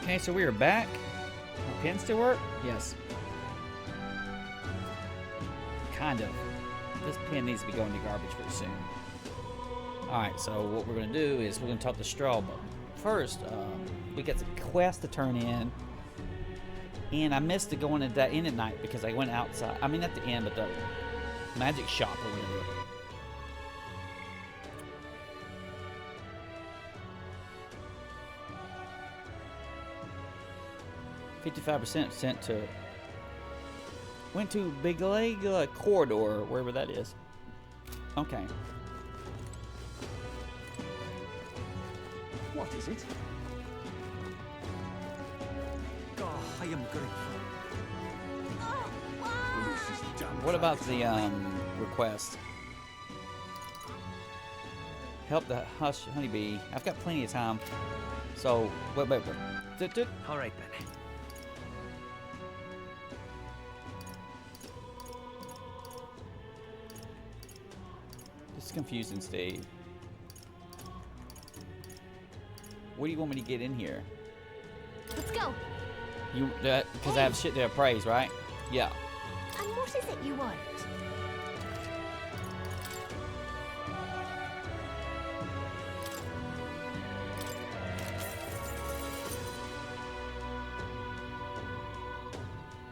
Okay, so we are back. Our pin still work? Yes. Kind of. This pin needs to be going to garbage very soon. Alright, so what we're going to do is we're going to talk to Straw. But first, we got the quest to turn in. And I missed it going into that inn at night because I went outside. I mean, at the inn, but the magic shop or whatever. 55% sent to went to Big Leg Corridor, wherever that is. Okay. What is it? Oh, I am grateful. What about the request? Help the honeybee. I've got plenty of time. So wait. All right then. This is confusing, Steve. What do you want me to get in here? Let's go. You because I have shit to appraise, right? Yeah. And what is it you want?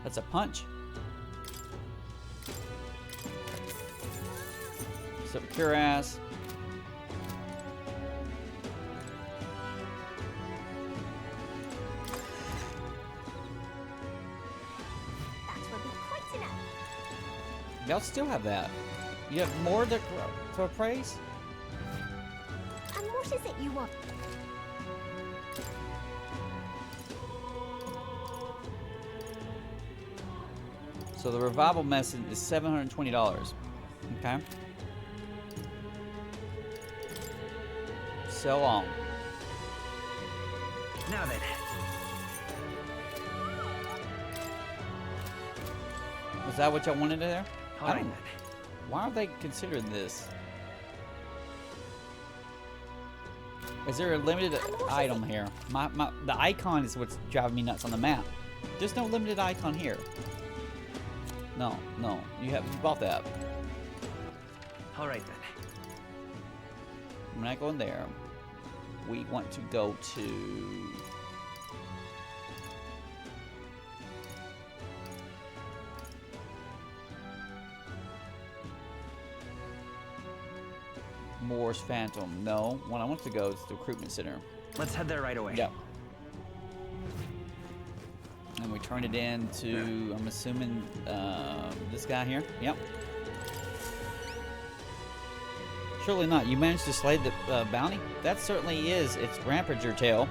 That's a punch. So cure ass. That will be quite enough. Y'all still have that. You have more to appraise? And what is it you want? So the revival medicine is $720. Okay. So long. Now then. Was that what y'all wanted there? All right then. Why are they considering this? Is there a limited item here? The icon is what's driving me nuts on the map. There's no limited icon here. No. You bought that. All right then. We're not going there. We want to go to... Moore's Phantom. No. What I want to go is the recruitment center. Let's head there right away. Yep. And we turn it in to, I'm assuming, this guy here. Yep. Surely not. You managed to slay the bounty? That certainly is its rampage or tale.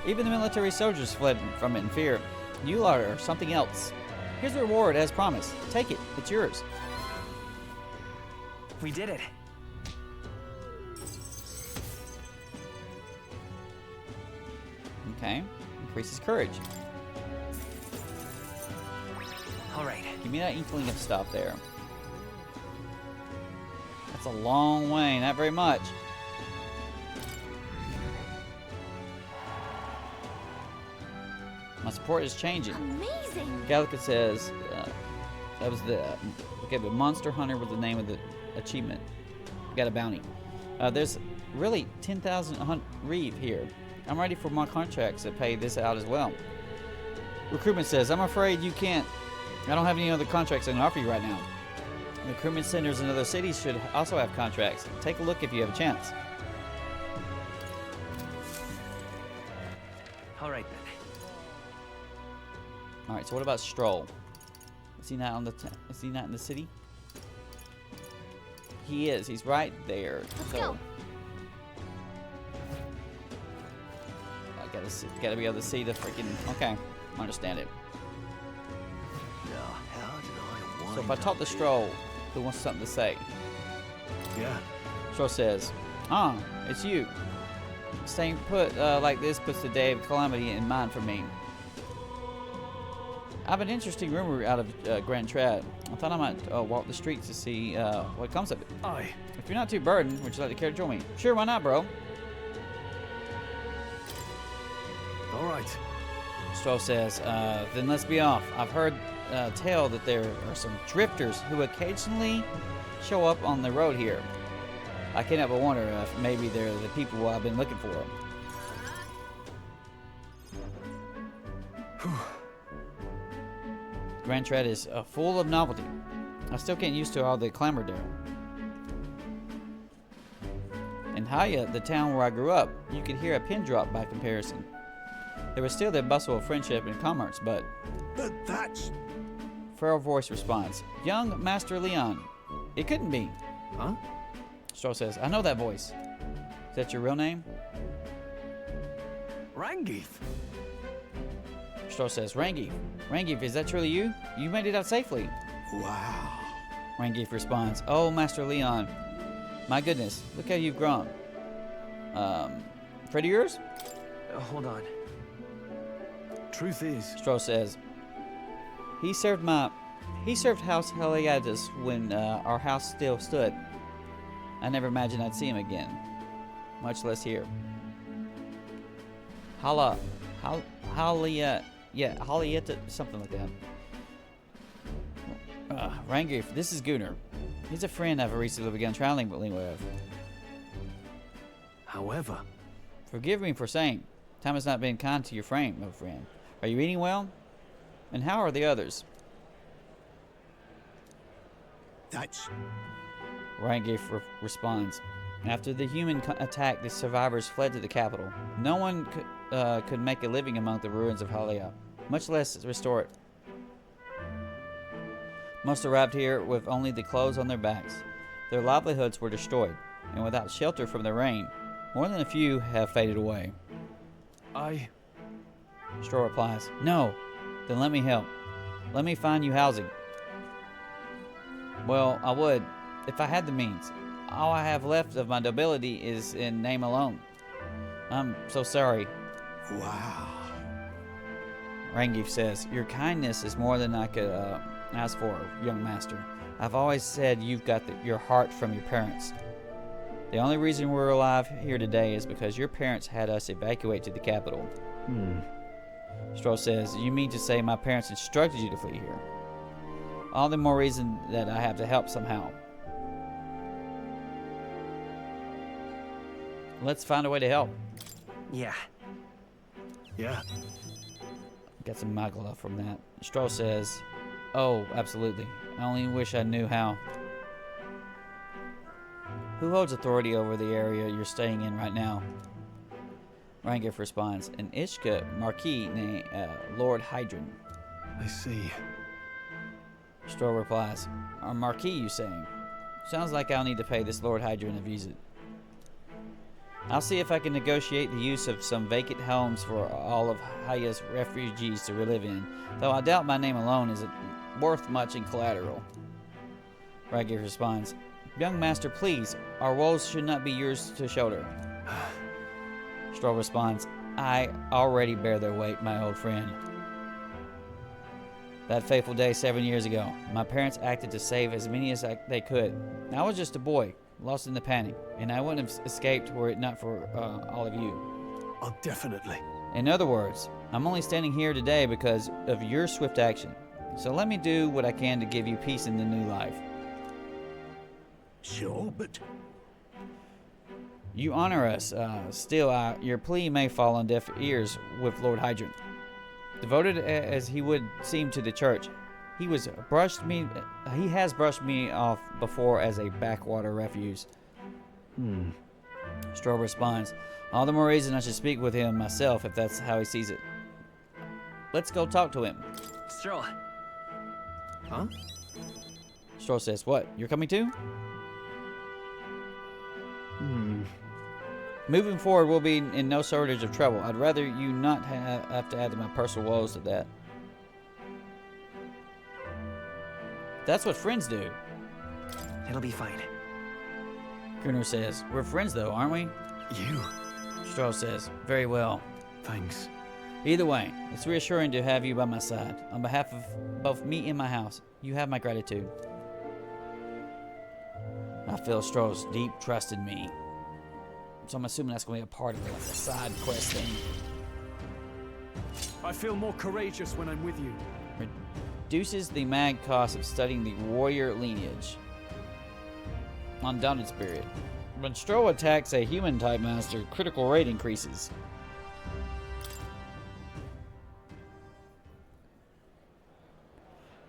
Even the military soldiers fled from it in fear. You lot are something else. Here's the reward as promised. Take it. It's yours. We did it. Okay. Increases courage. All right. Give me that inkling of stuff there. That's a long way. Not very much. My support is changing. Amazing. Gallica says that was the Monster Hunter was the name of the achievement. Got a bounty. There's really 10,000 Reeve here. I'm ready for my contracts to pay this out as well. Recruitment says, I'm afraid you can't. I don't have any other contracts I can offer you right now. Recruitment centers in other cities should also have contracts. Take a look if you have a chance. All right then. All right. So what about Stroll? Is he not on the? Is he not in the city? He is. He's right there. Let's so go. I gotta be able to see the freaking. Okay, I understand it. So if I talk to Stroll, who wants something to say? Yeah. Stroll says, it's you. Staying put like this puts the day of calamity in mind for me. I have an interesting rumor out of Grand Trad. I thought I might walk the streets to see what comes of it. Aye. If you're not too burdened, would you like to care to join me? Sure, why not, bro? All right. Right. Stroll says, then let's be off. I've heard tell that there are some drifters who occasionally show up on the road here. I can't help but wonder if maybe they're the people I've been looking for. Grand Tread is full of novelty. I still can't used to all the clamor there. In Haya, the town where I grew up, you could hear a pin drop by comparison. There was still the bustle of friendship and commerce, but that's... Feral voice responds, Young Master Leon. It couldn't be. Huh? Stroll says, I know that voice. Is that your real name? Rangeeth. Stroll says, Rangeeth. Rangeeth, is that truly you? You made it out safely. Wow. Rangeeth responds, Oh, Master Leon. My goodness, look how you've grown. Friend of yours? Hold on. Truth is... Stroll says, He served House Heliadus when our house still stood. I never imagined I'd see him again, much less here. Halieta, something like that. Rangeeth, this is Gunnar. He's a friend I've recently begun traveling with. However... Forgive me for saying, time has not been kind to your frame, my friend. Are you eating well? And how are the others? That's... Rangeeth responds. After the human attack, the survivors fled to the capital. No one could make a living among the ruins of Halia, much less restore it. Most arrived here with only the clothes on their backs. Their livelihoods were destroyed, and without shelter from the rain, more than a few have faded away. Stroll replies, No, then let me help. Let me find you housing. Well, I would, if I had the means. All I have left of my nobility is in name alone. I'm so sorry. Wow. Rangeeth says, Your kindness is more than I could ask for, young master. I've always said you've got your heart from your parents. The only reason we're alive here today is because your parents had us evacuate to the capital. Stroll says, You mean to say my parents instructed you to flee here? All the more reason that I have to help somehow. Let's find a way to help. Yeah. Got some magla from that. Stroll says, Oh, absolutely. I only wish I knew how. Who holds authority over the area you're staying in right now? Rangeeth responds, An Ishka Marquis named Lord Hydron. I see. Stroll replies, Our Marquis, you saying? Sounds like I'll need to pay this Lord Hydron a visit. I'll see if I can negotiate the use of some vacant homes for all of Haya's refugees to live in, though I doubt my name alone is worth much in collateral. Rangeeth responds, Young master, please, our woes should not be yours to shoulder. Stroll responds, I already bear their weight, my old friend. That fateful day 7 years ago, my parents acted to save as many as they could. I was just a boy, lost in the panic, and I wouldn't have escaped were it not for all of you. Oh, definitely. In other words, I'm only standing here today because of your swift action. So let me do what I can to give you peace in the new life. Sure, but... You honor us. Still, your plea may fall on deaf ears with Lord Hydron. Devoted as he would seem to the church, he has brushed me off before as a backwater refuse. Stroll responds, All the more reason I should speak with him myself if that's how he sees it. Let's go talk to him. Stroll. Huh? Stroll says, What? You're coming too? Moving forward, we'll be in no shortage of trouble. I'd rather you not have to add to my personal woes to that. That's what friends do. It'll be fine. Gunnar says, We're friends though, aren't we? You. Stroll says, Very well. Thanks. Either way, it's reassuring to have you by my side. On behalf of both me and my house, you have my gratitude. I feel Stroll's deep trust in me. So I'm assuming that's going to be a part of it, like a side quest thing. I feel more courageous when I'm with you. Reduces the mag cost of studying the warrior lineage. Undaunted Spirit. When Stro attacks a human type master, critical rate increases.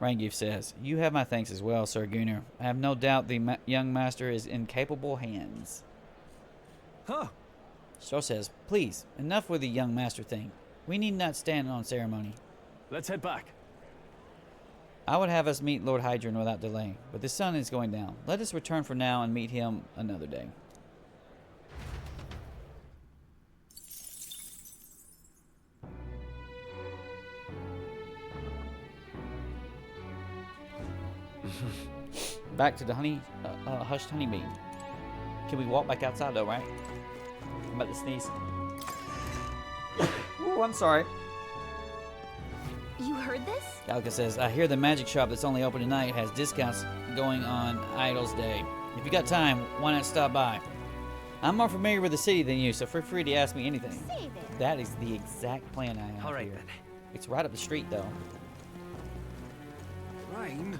Rangif says, "You have my thanks as well, Sir Gunnar. I have no doubt the young master is in capable hands." Huh? Stro says, "Please, enough with the young master thing. We need not stand on ceremony. Let's head back. I would have us meet Lord Hydron without delay, but the sun is going down. Let us return for now and meet him another day." Back to the hushed honeybee. Can we walk back outside though, right? I'm about to sneeze. Ooh, I'm sorry. You heard this? Galka says, "I hear the magic shop that's only open tonight has discounts going on Idol's Day. If you got time, why not stop by? I'm more familiar with the city than you, so feel free to ask me anything." Say there. That is the exact plan I have All right here. then. It's right up the street though. Rain?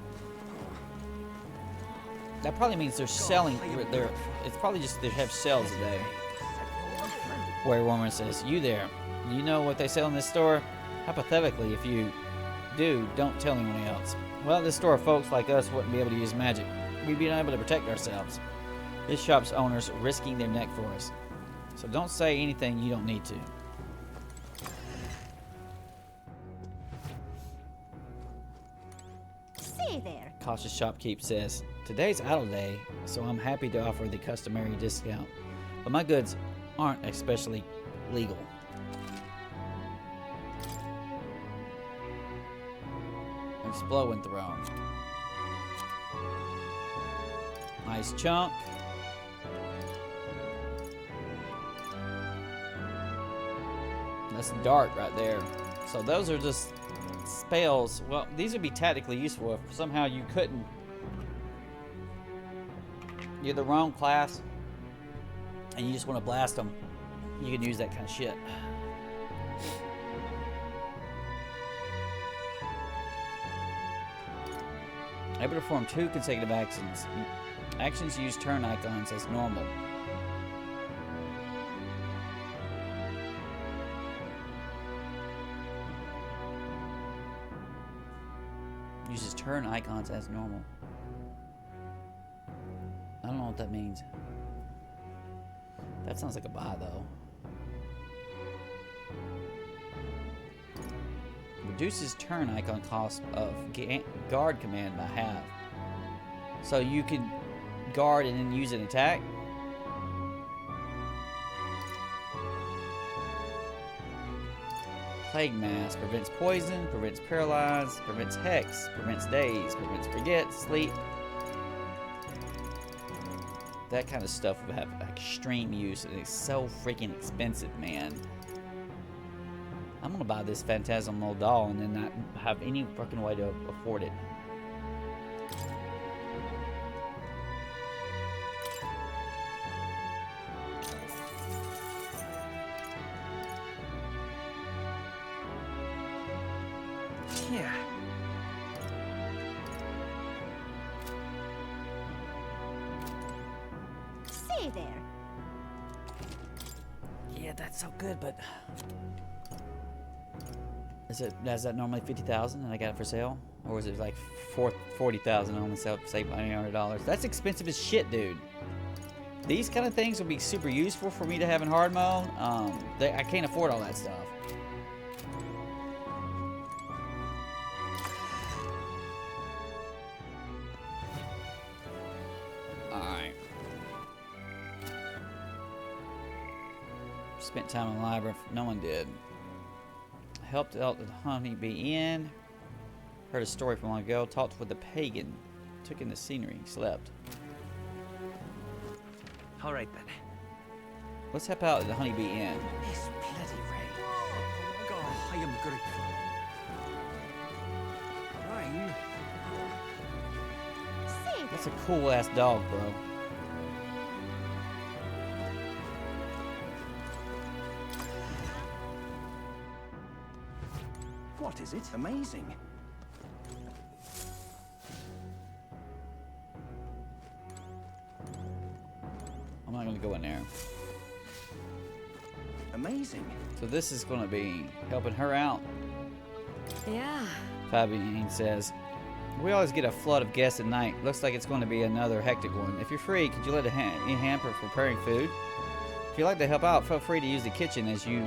That probably means they're selling. It's probably just they have sales today. Warrior Woman says, "You there? You know what they sell in this store? Hypothetically, if you do, don't tell anyone else." Well, this store, folks like us wouldn't be able to use magic. We'd be unable to protect ourselves. This shop's owner's risking their neck for us. So don't say anything you don't need to. Say there. Cautious shopkeep says, "Today's idle day, so I'm happy to offer the customary discount. But my goods aren't especially legal." Exploding throne. Nice chunk. That's dark right there. So those are just spells. Well, these would be tactically useful if somehow you couldn't. You're the wrong class and you just want to blast them. You can use that kind of shit. Able to perform 2 consecutive actions. Actions use turn icons as normal. Uses turn icons as normal. I don't know what that means. That sounds like a buy though. Reduces turn icon cost of guard command by half. So you can guard and then use an attack. Plague Mass prevents poison, prevents paralyze, prevents hex, prevents daze, prevents forget, sleep. That kind of stuff would have extreme use, and it's so freaking expensive, man. I'm gonna buy this phantasmal doll and then not have any fucking way to afford it. Yeah. Say there. Yeah, that's so good, but is that normally 50,000 and I got it for sale, or is it like 40,000? I only save $900. That's expensive as shit, dude. These kind of things would be super useful for me to have in hard mode. I can't afford all that stuff. Alright. Spent time in the library. No one did. Helped out the honeybee inn. Heard a story from long ago. Talked with the pagan. Took in the scenery. Slept. All right then. Let's help out at the honeybee inn. This bloody rain. Oh, I am grateful. Rain? Say That's there. a cool ass dog, bro. What is it? Amazing. I'm not gonna go in there. Amazing. So this is gonna be helping her out. Yeah. Fabian says, we always get a flood of guests at night. Looks like it's going to be another hectic one. If you're free, could you let a hamper for preparing food? If you'd like to help out, feel free to use the kitchen as you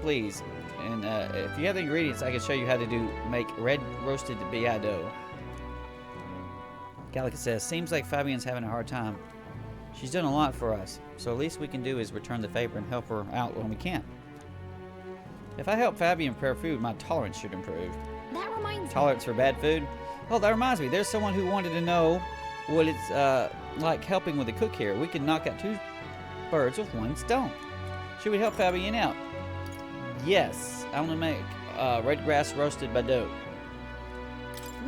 please. And if you have the ingredients, I can show you how to make red roasted biado. Gallica says, seems like Fabian's having a hard time. She's done a lot for us, so the least we can do is return the favor and help her out when we can. If I help Fabian prepare food, my tolerance should improve. That reminds me. Tolerance for bad food? Oh, that reminds me. There's someone who wanted to know what it's like helping with the cook here. We can knock out 2 birds with 1 stone. Should we help Fabian out? Yes. I want to make red grass roasted bado.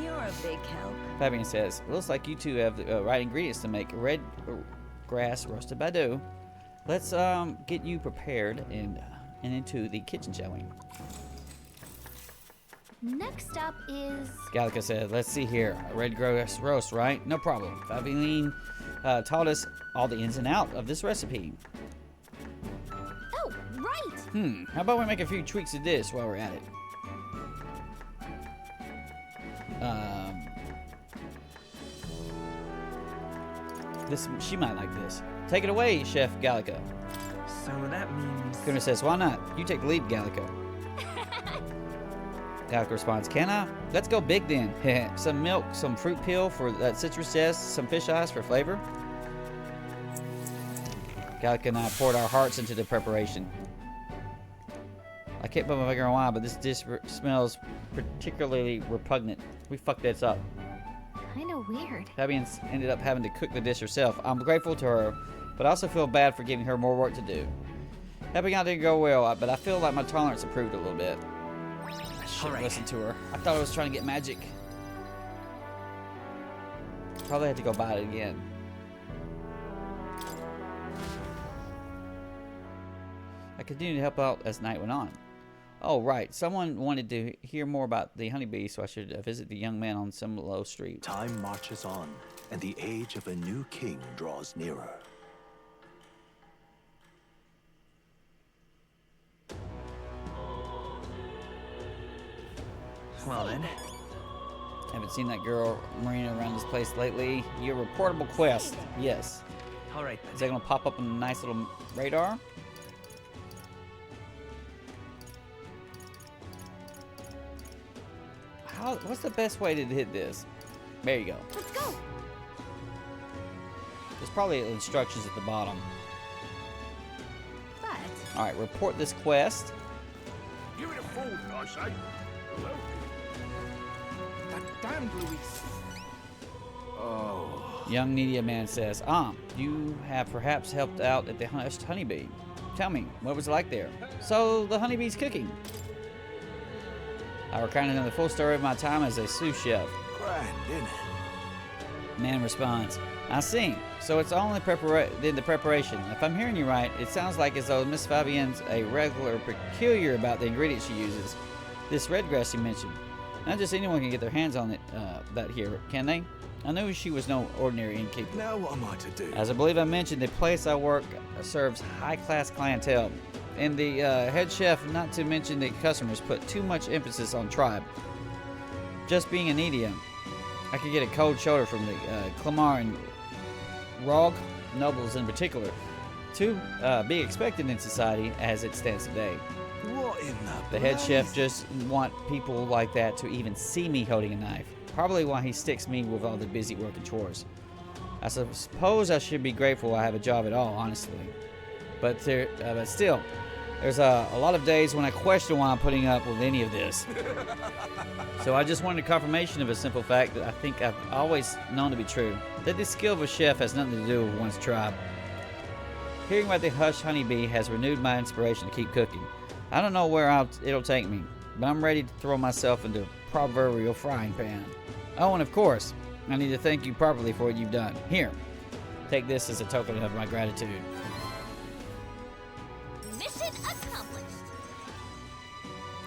You're a big help. Fabian says, it looks like you two have the right ingredients to make red grass roasted bado. Let's get you prepared and into the kitchen, shall we? Next up is... Gallica said, let's see here. Red grass roast, right? No problem. Fabian taught us all the ins and outs of this recipe. Oh, right! How about we make a few tweaks to this while we're at it? She might like this. Take it away, Chef Gallica. So that means... Gunnar says, why not? You take the lead, Gallica. Gallica responds, can I? Let's go big then. Some milk, some fruit peel for that citrus zest, some fish eyes for flavor. Gallica and I poured our hearts into the preparation. I can't put my finger on why, but this dish smells particularly repugnant. We fucked this up. Kinda weird. Fabian ended up having to cook the dish herself. I'm grateful to her, but I also feel bad for giving her more work to do. Helping out didn't go well, but I feel like my tolerance improved a little bit. I should have listened to her. I thought I was trying to get magic. Probably had to go buy it again. I continued to help out as night went on. Oh, right. Someone wanted to hear more about the honeybee, so I should visit the young man on some low street. Time marches on, and the age of a new king draws nearer. Well then. Haven't seen that girl Marina around this place lately. Your reportable quest. Yes. Alright Is then. that going to pop up on a nice little radar? What's the best way to hit this? There you go. Let's go! There's probably instructions at the bottom. But... Alright, report this quest. Give it a fold, I say. Hello? That damned Luis. Oh. Young media man says, you have perhaps helped out at the Hushed Honeybee. Tell me, what was it like there? So, the honeybee's cooking. I recounted the full story of my time as a sous chef. Grand, isn't it? Man responds, I see. So it's only the preparation. If I'm hearing you right, it sounds like as though Miss Fabienne's a regular peculiar about the ingredients she uses. This red grass you mentioned. Not just anyone can get their hands on it, that here, can they? I knew she was no ordinary innkeeper. Now what am I to do? As I believe I mentioned, the place I work serves high-class clientele. And the head chef, not to mention the customers, put too much emphasis on tribe. Just being an idiom, I could get a cold shoulder from the Clamar and Rog nobles in particular to be expected in society as it stands today. What in The head chef just want people like that to even see me holding a knife. Probably why he sticks me with all the busy work and chores. I suppose I should be grateful I have a job at all, honestly. But still, there's a lot of days when I question why I'm putting up with any of this. So I just wanted confirmation of a simple fact that I think I've always known to be true. That the skill of a chef has nothing to do with one's tribe. Hearing about the Hush Honeybee has renewed my inspiration to keep cooking. I don't know where it'll take me, but I'm ready to throw myself into a proverbial frying pan. Oh, and of course, I need to thank you properly for what you've done. Here, take this as a token of my gratitude. Mission accomplished.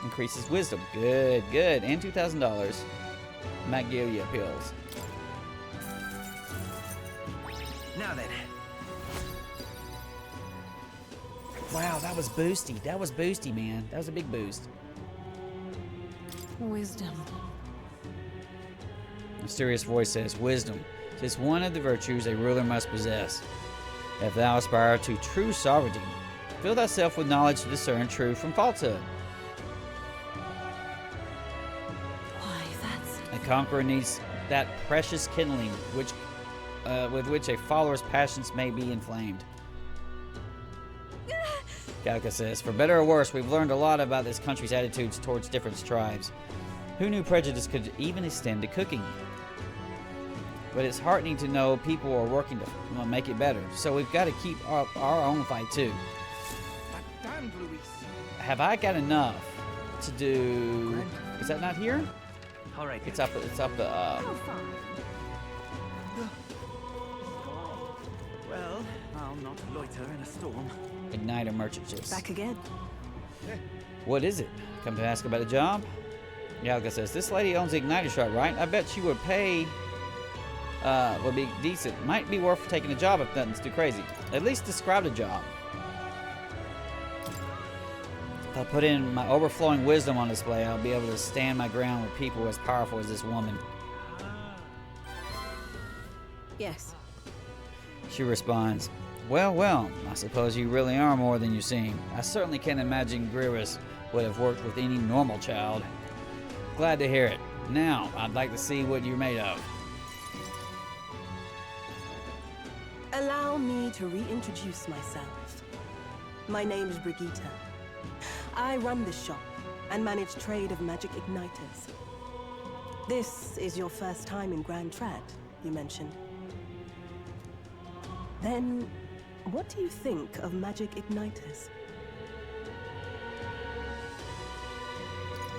Increases wisdom. Good, good. And $2,000. Magnolia pills. Now then. Wow, that was boosty. That was boosty, man. That was a big boost. Wisdom. Mysterious voice says, wisdom. 'Tis one of the virtues a ruler must possess. If thou aspire to true sovereignty, fill thyself with knowledge to discern true from falsehood. Why, that's... A conqueror needs that precious kindling which, with which a follower's passions may be inflamed. Galka says, for better or worse, we've learned a lot about this country's attitudes towards different tribes. Who knew prejudice could even extend to cooking? But it's heartening to know people are working to make it better. So we've got to keep up our own fight too. That damned Luis. Have I got enough to do? Is that not here? All right. It's up. It's up. Oh, fine. Well, I'll not loiter in a storm. Igniter merchant ships. Back again. What is it? Come to ask about a job? Yalga says, this lady owns the igniter shop, right? I bet she would pay, would be decent. Might be worth taking a job if nothing's too crazy. At least describe the job. If I put in my overflowing wisdom on display, I'll be able to stand my ground with people as powerful as this woman. Yes. She responds, well, well, I suppose you really are more than you seem. I certainly can't imagine Grievous would have worked with any normal child. Glad to hear it. Now, I'd like to see what you're made of. Allow me to reintroduce myself. My name is Brigitte. I run this shop and manage trade of magic igniters. This is your first time in Grand Trad, you mentioned. Then, what do you think of magic igniters?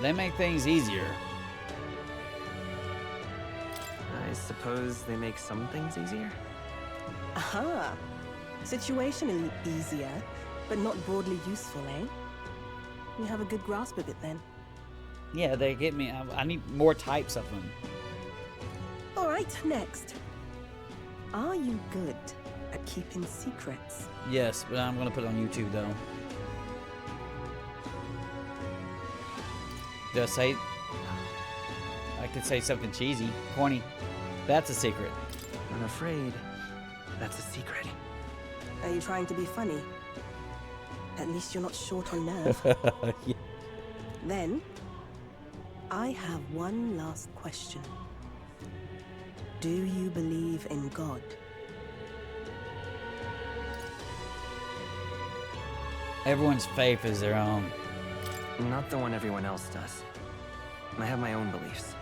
They make things easier. I suppose they make some things easier? Aha! Situationally easier, but not broadly useful, eh? You have a good grasp of it then. Yeah, they get me. I need more types of them. Alright, next. Are you good at keeping secrets? Yes, but I'm gonna put it on YouTube though. Do I say? I could say something cheesy, corny. That's a secret. I'm afraid that's a secret. Are you trying to be funny? At least you're not short on nerve. Yeah. Then, I have one last question. Do you believe in God? Everyone's faith is their own. Not the one everyone else does. I have my own beliefs.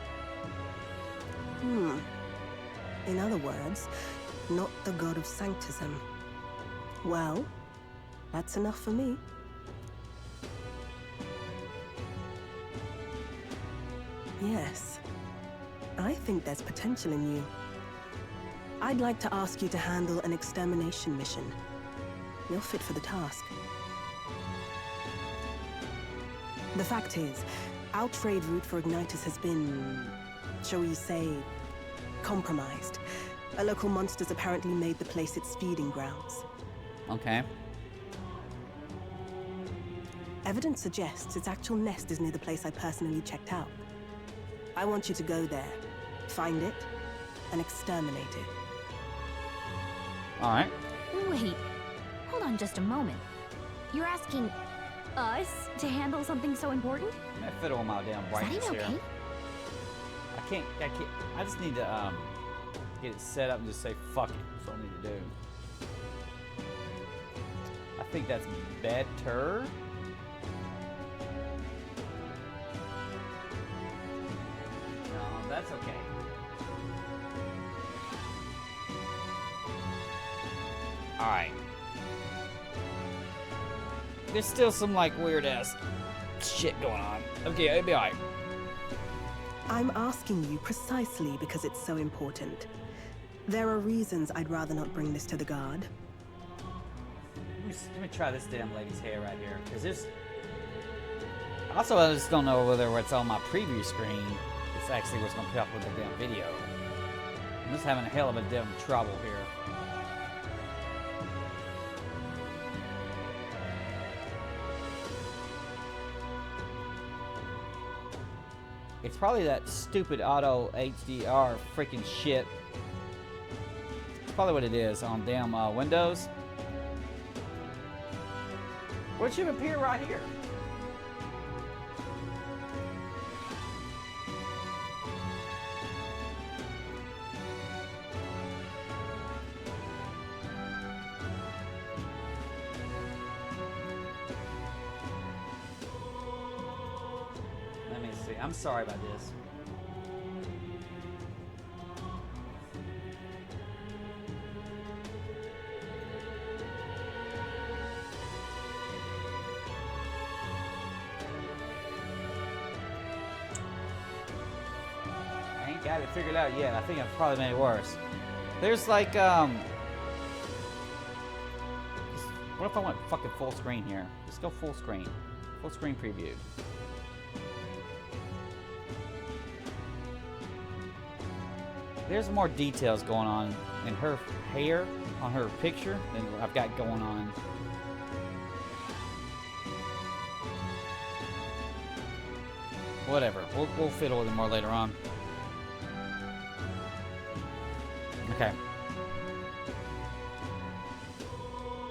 In other words, not the God of Sanctism. Well, that's enough for me. Yes, I think there's potential in you. I'd like to ask you to handle an extermination mission. You're fit for the task. The fact is, our trade route for igniters has been, shall we say, compromised. A local monster's apparently made the place its feeding grounds. Okay. Evidence suggests its actual nest is near the place I personally checked out. I want you to go there, find it, and exterminate it. All right. Wait, hold on just a moment. You're asking us to handle something so important? I'm gonna fiddle with my damn Is that brightness even here. okay? I can't. I just need to get it set up and just say fuck it. That's what I need to do. I think that's better. No, that's okay. All right. There's still some like weird ass shit going on. Okay, it'll be all right. I'm asking you precisely because it's so important. There are reasons I'd rather not bring this to the guard. Let me try this damn lady's hair right here, cause there's. Also, I just don't know whether it's on my preview screen. It's actually what's going to pop up with the damn video. I'm just having a hell of a damn trouble here. It's probably that stupid auto HDR freaking shit. It's probably what it is on damn Windows. Well, it should appear right here. Let me see. I'm sorry about this. I ain't got it figured out yet. I think I've probably made it worse. There's like, what if I went fucking full screen here? Let's go full screen. Full screen preview. There's more details going on in her hair on her picture than I've got going on. Whatever. We'll fiddle with it more later on. Okay.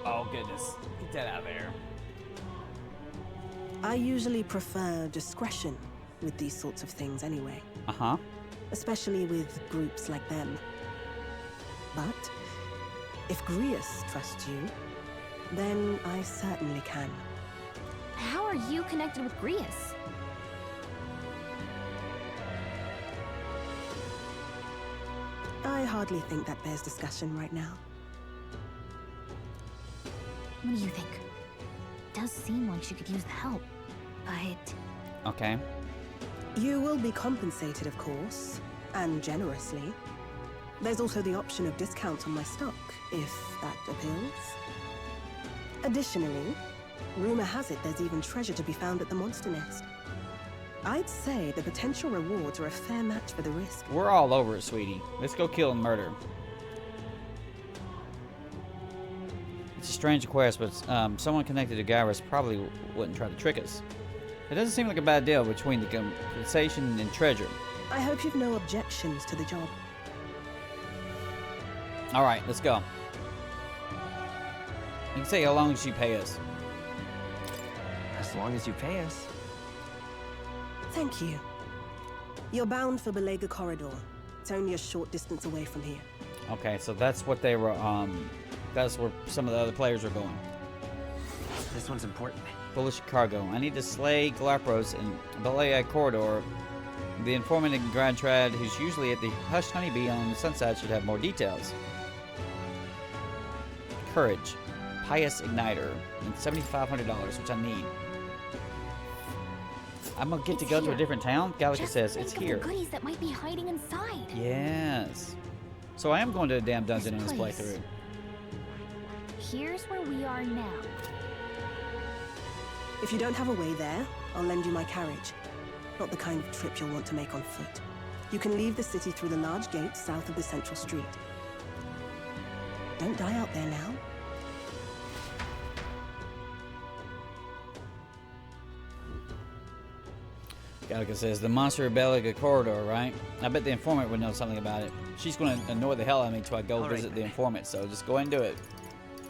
Oh goodness. Get that out of there. I usually prefer discretion with these sorts of things anyway. Uh-huh. Especially with groups like them. But if Grius trusts you, then I certainly can. How are you connected with Grius? I hardly think that bears discussion right now. What do you think? It does seem like she could use the help, but... Okay. You will be compensated, of course, and generously. There's also the option of discounts on my stock, if that appeals. Additionally, rumor has it there's even treasure to be found at the monster nest. I'd say the potential rewards are a fair match for the risk. We're all over it, sweetie. Let's go kill and murder. It's a strange request, but someone connected to Gyrus probably wouldn't try to trick us. It doesn't seem like a bad deal between the compensation and treasure. I hope you've no objections to the job. Alright, let's go. You can say how long as you pay us. As long as you pay us. Thank you. You're bound for Belega Corridor. It's only a short distance away from here. Okay, so that's what they were, that's where some of the other players are going. This one's important. Bullish cargo. I need to slay Galapros in Belega Corridor. The informant in Grand Trad, who's usually at the Hushed Honeybee on the Sunside, should have more details. Courage. Pious Igniter. And $7,500, which I need. I'm gonna get to go to a different town? Gallica says it's here. The goodies that might be hiding inside. Yes. So I am going to a damn dungeon in this place. playthrough. Here's where we are now. If you don't have a way there, I'll lend you my carriage. Not the kind of trip you'll want to make on foot. You can leave the city through the large gates south of the central street. Don't die out there now. Gallica says the monster Belega Corridor, right? I bet the informant would know something about it. She's going to annoy the hell out of me until I go visit the informant, so just go ahead and do it.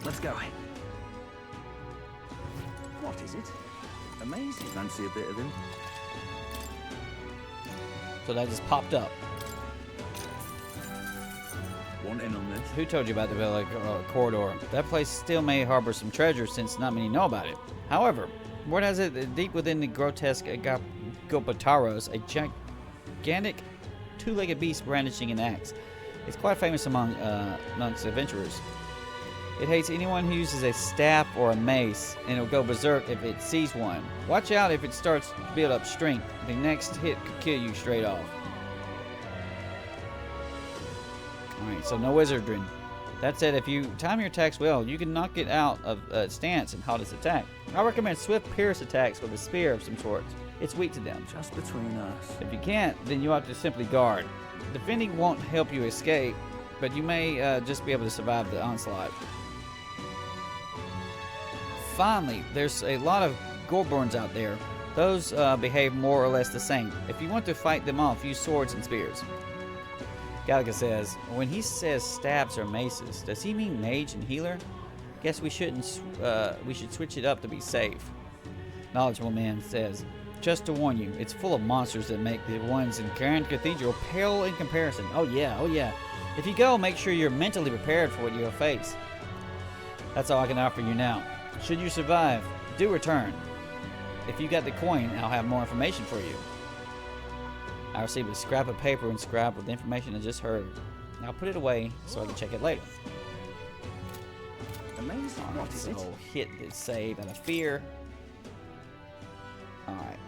Let's go. What is it? Amazing. Fancy a bit of him. So that just popped up. Want in on this? Who told you about the Belega Corridor? That place still may harbor some treasure since not many know about it. However, word has it that deep within the grotesque Guptaros, a gigantic two-legged beast brandishing an axe. It's quite famous amongst adventurers. It hates anyone who uses a staff or a mace, and it'll go berserk if it sees one. Watch out if it starts to build up strength. The next hit could kill you straight off. Alright, so no wizardry. That said, if you time your attacks well, you can knock it out of stance and halt its attack. I recommend swift pierce attacks with a spear of some sort. It's weak to them. Just between us. If you can't, then you ought to simply guard. Defending won't help you escape, but you may just be able to survive the onslaught. Finally, there's a lot of Gorborns out there. Those behave more or less the same. If you want to fight them off, use swords and spears. Galaga says, when he says stabs or maces, does he mean mage and healer? Guess we shouldn't. We should switch it up to be safe. Knowledgeable man says, just to warn you, it's full of monsters that make the ones in Grand Cathedral pale in comparison. Oh yeah, oh yeah. If you go, make sure you're mentally prepared for what you'll face. That's all I can offer you now. Should you survive, do return. If you got the coin, I'll have more information for you. I received a scrap of paper inscribed with the information I just heard. Now put it away so I can check it later. Amazing. What is it? So hit the save out of fear. Alright.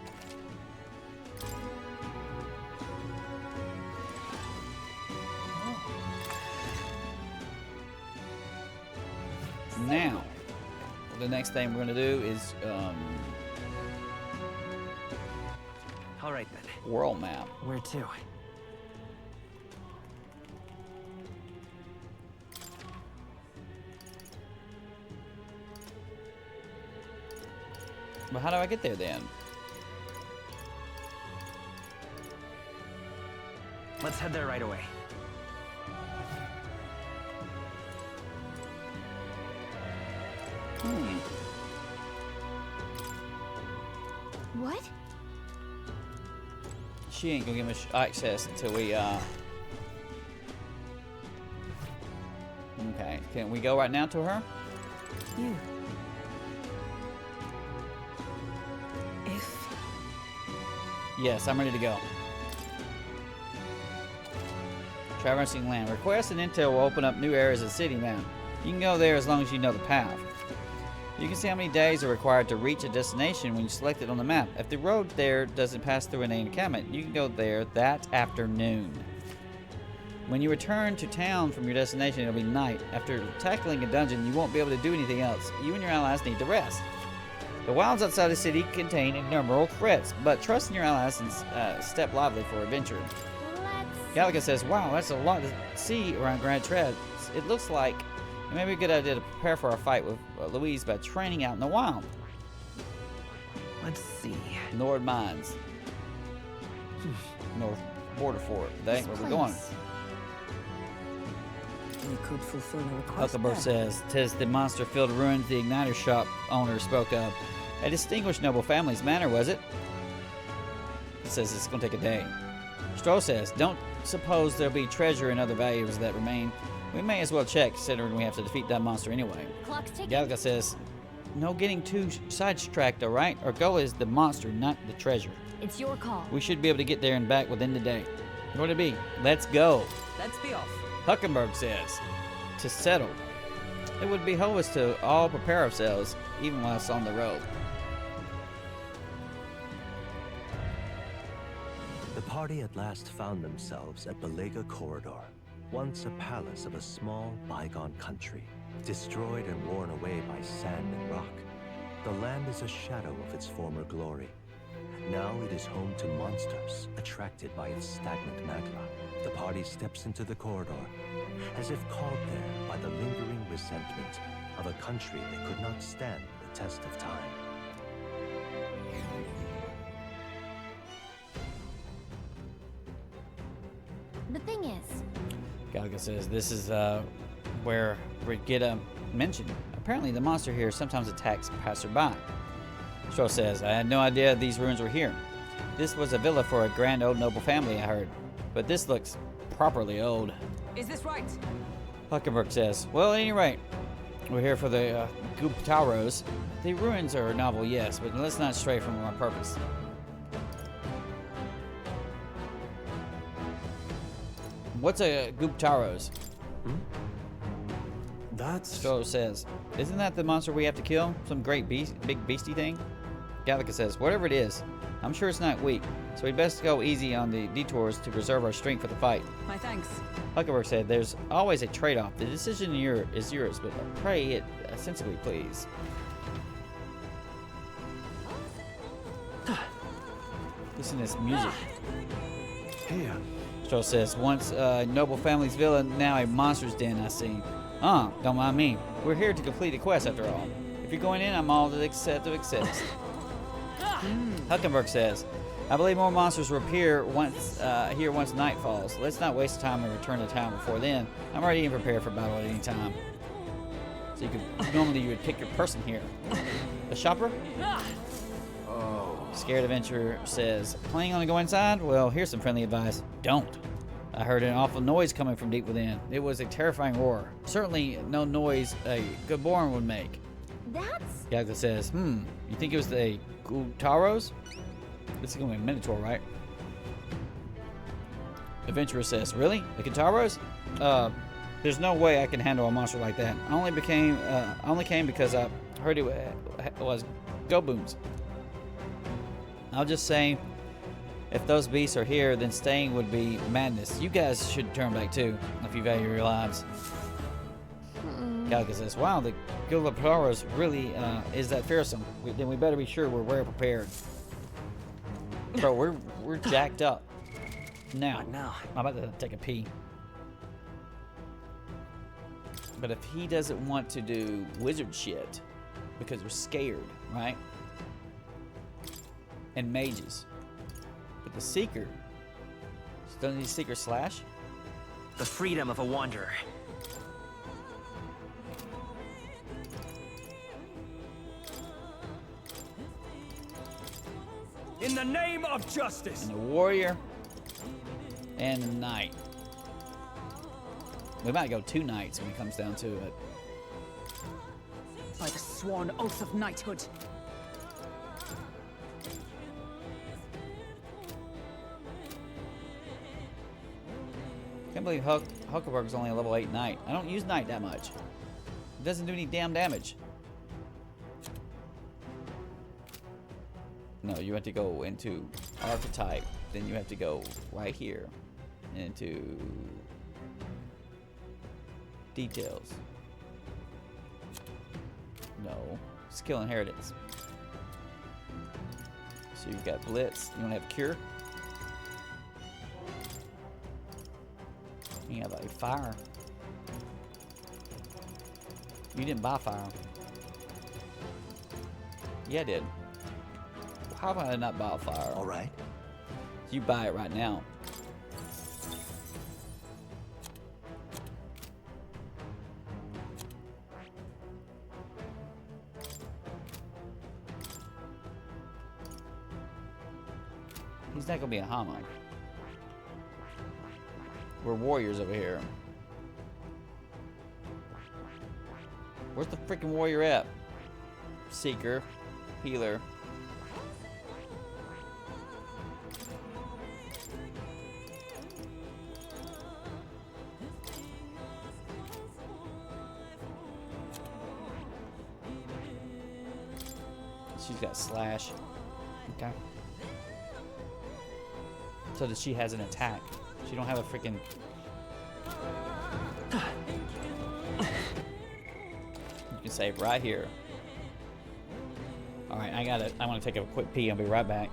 Now, the next thing we're going to do is All right then. world map. Where to? But how do I get there then? Let's head there right away. What? She ain't gonna give us access until we Okay, can we go right now to her? You. If Yes, I'm ready to go. Traversing land. Request and intel will open up new areas of the city map. You can go there as long as you know the path. You can see how many days are required to reach a destination when you select it on the map. If the road there doesn't pass through an encampment, you can go there that afternoon. When you return to town from your destination, it'll be night. After tackling a dungeon, you won't be able to do anything else. You and your allies need to rest. The wilds outside the city contain innumerable threats, but trust in your allies and step lively for adventure. Galaga says, wow, that's a lot to see around Grand Tread. It looks like it may be a good idea to prepare for our fight with Louise by training out in the wild. Let's see. Nord Mines. North Border Fort. That ain't where we're going. We could fulfill a request. Huckleberry says, "'Tis the monster-filled ruins the Igniter shop owner spoke of. A distinguished noble family's manor, was it?" It says it's going to take a day. Stroh says, "Don't suppose there'll be treasure and other valuables that remain. We may as well check, considering we have to defeat that monster anyway." Clock's ticking. Galaga says, "No getting too sidetracked, alright? Our goal is the monster, not the treasure. It's your call. We should be able to get there and back within the day. What would it be? Let's go." Let's be off. Huckenberg says, "To settle. It would behoove us to all prepare ourselves, even whilst on the road." The party at last found themselves at Belega Corridor, once a palace of a small, bygone country, destroyed and worn away by sand and rock. The land is a shadow of its former glory. Now it is home to monsters, attracted by its stagnant magma. The party steps into the corridor, as if called there by the lingering resentment of a country that could not stand the test of time. The thing is, Galaga says, "This is where Brigitte mentioned. Apparently the monster here sometimes attacks passerby." Stroh says, "I had no idea these ruins were here. This was a villa for a grand old noble family, I heard. But this looks properly old." Is this right? Huckenberg says, "Well, at any rate, we're here for the Guptaros. The ruins are novel, yes, but let's not stray from our purpose." What's a Guptaros? That's... Stroh says, "Isn't that the monster we have to kill? Some great beast, big beastie thing?" Gallica says, whatever it is, I'm sure it's not weak, so we best go easy on the detours to preserve our strength for the fight. My thanks. Huckleberry said, there's always a trade-off. The decision is yours, but pray it sensibly, please. Listen to this music. Here. Stroll says, once a noble family's villa, now a monster's den, I see. Don't mind me. We're here to complete a quest, after all. If you're going in, I'm all to accept. Huckenberg says, I believe more monsters will appear once night falls. Let's not waste time and return to town before then. I'm ready and prepared for battle at any time. So normally you would pick your person here. The shopper? Scared Adventurer says, planning on to go inside? Well, here's some friendly advice. Don't. I heard an awful noise coming from deep within. It was a terrifying roar. Certainly no noise a Guptaros would make. That's... Yaga says, you think it was the Guptaros? This is going to be a Minotaur, right? Adventurer says, really? The Guptaros? There's no way I can handle a monster like that. I only came because I heard it was go-booms. I'll just say, if those beasts are here, then staying would be madness. You guys should turn back too, if you value your lives. Galga says, wow, the Guptaros really is that fearsome. Then we better be sure we're well prepared. Bro, we're jacked up. Now, I'm about to take a pee. But if he doesn't want to do wizard shit, because we're scared, right? And mages. But the Seeker, doesn't he Seeker slash? The freedom of a wanderer. In the name of justice. And the warrior and the knight. We might go 2 knights when it comes down to it. By the sworn oath of knighthood. Can't believe Huckleberg's only a level 8 knight. I don't use knight that much. It doesn't do any damn damage. No, you have to go into archetype. Then you have to go right here into details. No, skill inheritance. So you've got blitz. You want to have cure. You have like fire. You didn't buy fire. Yeah, I did. How about I not buy fire? All right. You buy it right now. He's not gonna be a Hama. We're warriors over here. Where's the freaking warrior at? Seeker, healer. She's got slash. Okay. So that she has an attack. She don't have a freaking. You can save right here. All right, I want to take a quick pee. I'll be right back.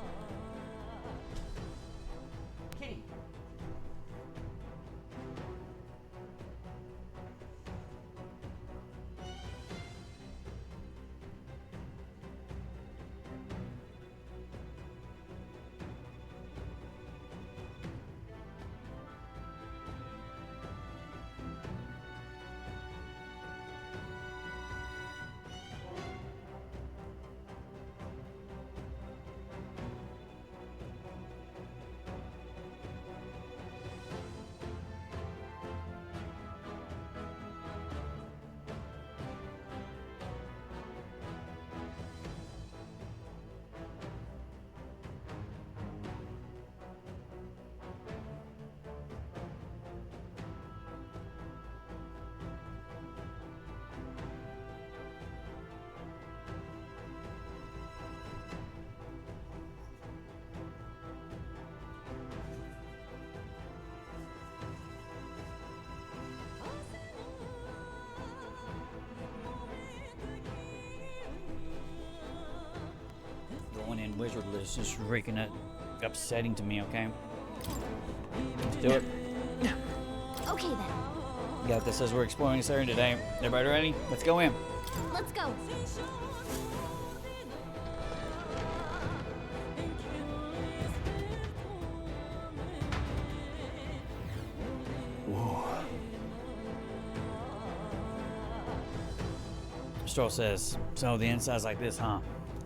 wizard list is freaking upsetting to me, okay? Let's do it. Okay then. Got this as we're exploring this area today. Everybody ready? Let's go in. Let's go. Whoa. Stroll says, so the inside's like this, huh?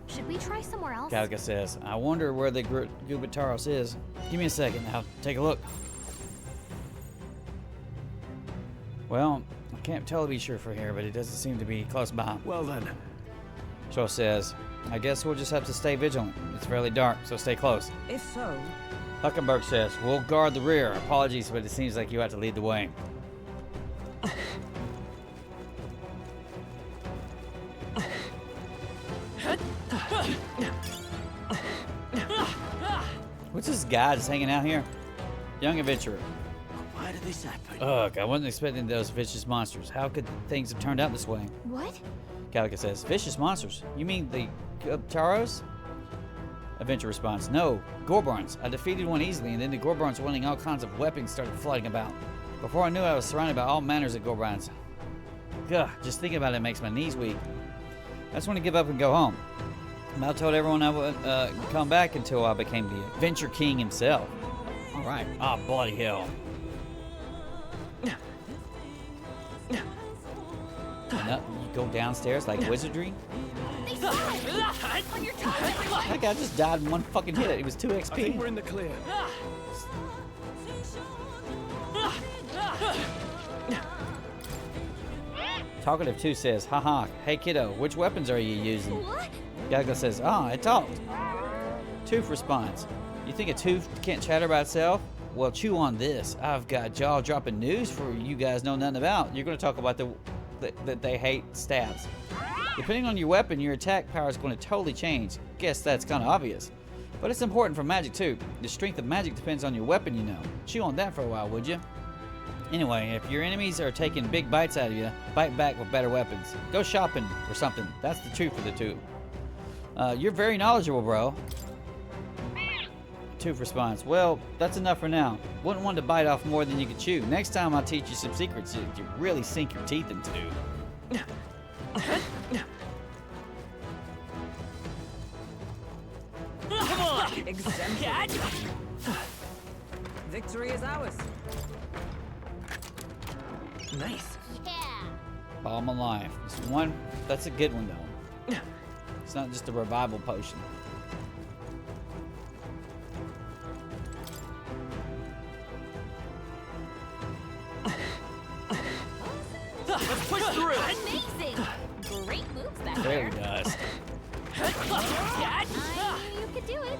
Should we try somewhere else? Kalka says, I wonder where the Guptaros is. Give me a second, I'll take a look. Well, I can't tell to be sure for here, but it doesn't seem to be close by. Well then. Stroll says, I guess we'll just have to stay vigilant. It's fairly dark, so stay close. If so, Huckenberg says, we'll guard the rear. Apologies, but it seems like you have to lead the way. What's this guy just hanging out here? Young adventurer. Why did this happen? Ugh, I wasn't expecting those vicious monsters. How could things have turned out this way? What? Kalka says, vicious monsters? You mean the Guptaros? Adventure responds, no, Gorbarns. I defeated one easily, and then the Gorbarns winning all kinds of weapons started flooding about. Before I knew it, I was surrounded by all manners of Gorbarns. Gah, just thinking about it makes my knees weak. I just want to give up and go home. I told everyone I would come back until I became the Adventure King himself. All right. Ah, bloody hell. You go downstairs like wizardry? They saw it! On your tongue! That guy just died in one fucking hit. It was 2 I think we're XP. in the clear. Talkative 2 says, haha, hey kiddo, which weapons are you using? What? Gaga says, it talked. Tooth responds, you think a tooth can't chatter by itself? Well, chew on this. I've got jaw-dropping news for you guys know nothing about. You're going to talk about that they hate stabs. Depending on your weapon, your attack power is going to totally change. Guess that's kind of obvious. But it's important for magic too. The strength of magic depends on your weapon, you know. Chew on that for a while, would you? Anyway, if your enemies are taking big bites out of you, bite back with better weapons. Go shopping or something. That's the truth for the two. You're very knowledgeable, bro. Tooth responds, well, that's enough for now. Wouldn't want to bite off more than you could chew. Next time I'll teach you some secrets you really sink your teeth into. come on! Exemplary. Victory is ours. Nice. Yeah. Bomb of life. It's one. That's a good one though. It's not just a revival potion. Let's push through! Amazing! Great moves back There there. he does. I knew you could do it.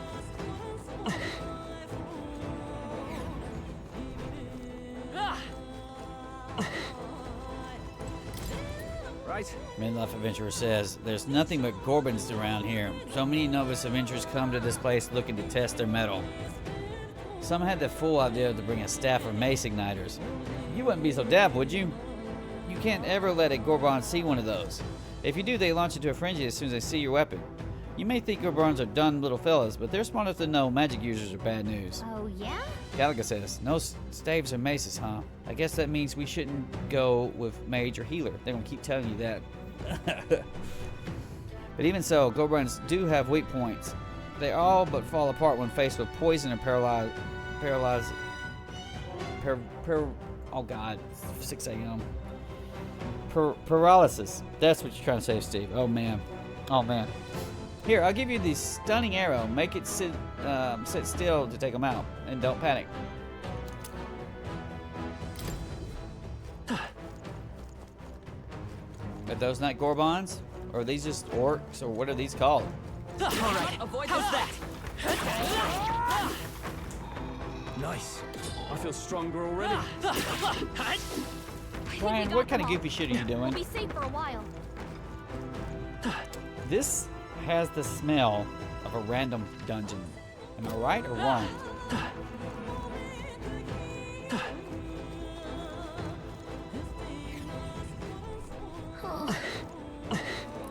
Right. Midlife Adventurer says, there's nothing but Gorbans around here. So many novice adventurers come to this place looking to test their mettle. Some had the fool idea to bring a staff or mace igniters. You wouldn't be so daft, would you? You can't ever let a Gorban see one of those. If you do, they launch into a frenzy as soon as they see your weapon. You may think Gorbans are dumb little fellas, but they're smart enough to know magic users are bad news. Oh, yeah? Galaga says, no staves or maces, huh? I guess that means we shouldn't go with mage or healer. They're gonna keep telling you that. But even so, Gobrans do have weak points. They all but fall apart when faced with poison or oh god, 6 a.m. Paralysis. That's what you're trying to say, Steve. Oh man. Oh man. Here, I'll give you the stunning arrow. Make it sit still to take them out, and don't panic. Are those not Gorbans? Or are these just orcs? Or what are these called? All right. Avoid that. Nice. I feel stronger already. Brian, what kind of goofy shit are you We'll doing? be safe for a while. This has the smell of a random dungeon. Am I right or wrong?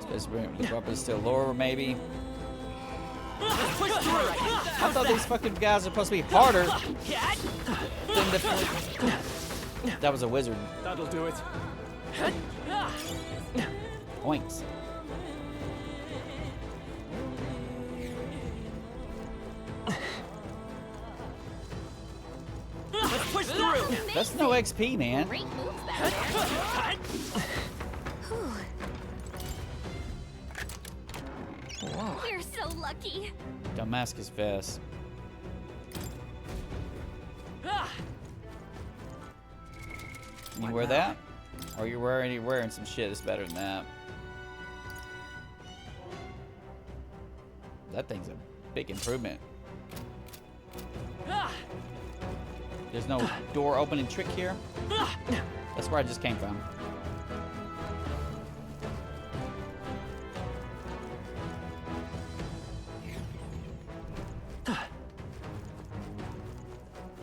Supposed to bring the drop is still lower, maybe. push through. I thought these fucking guys are supposed to be harder than the. That was a wizard. That'll do it. Oinks. Let's push through. That's no XP, man. Great moves back there. We're so lucky. Damascus vest. You What wear now? that? Or you're wearing some shit that's better than that. That thing's a big improvement. There's no door opening trick here. That's where I just came from.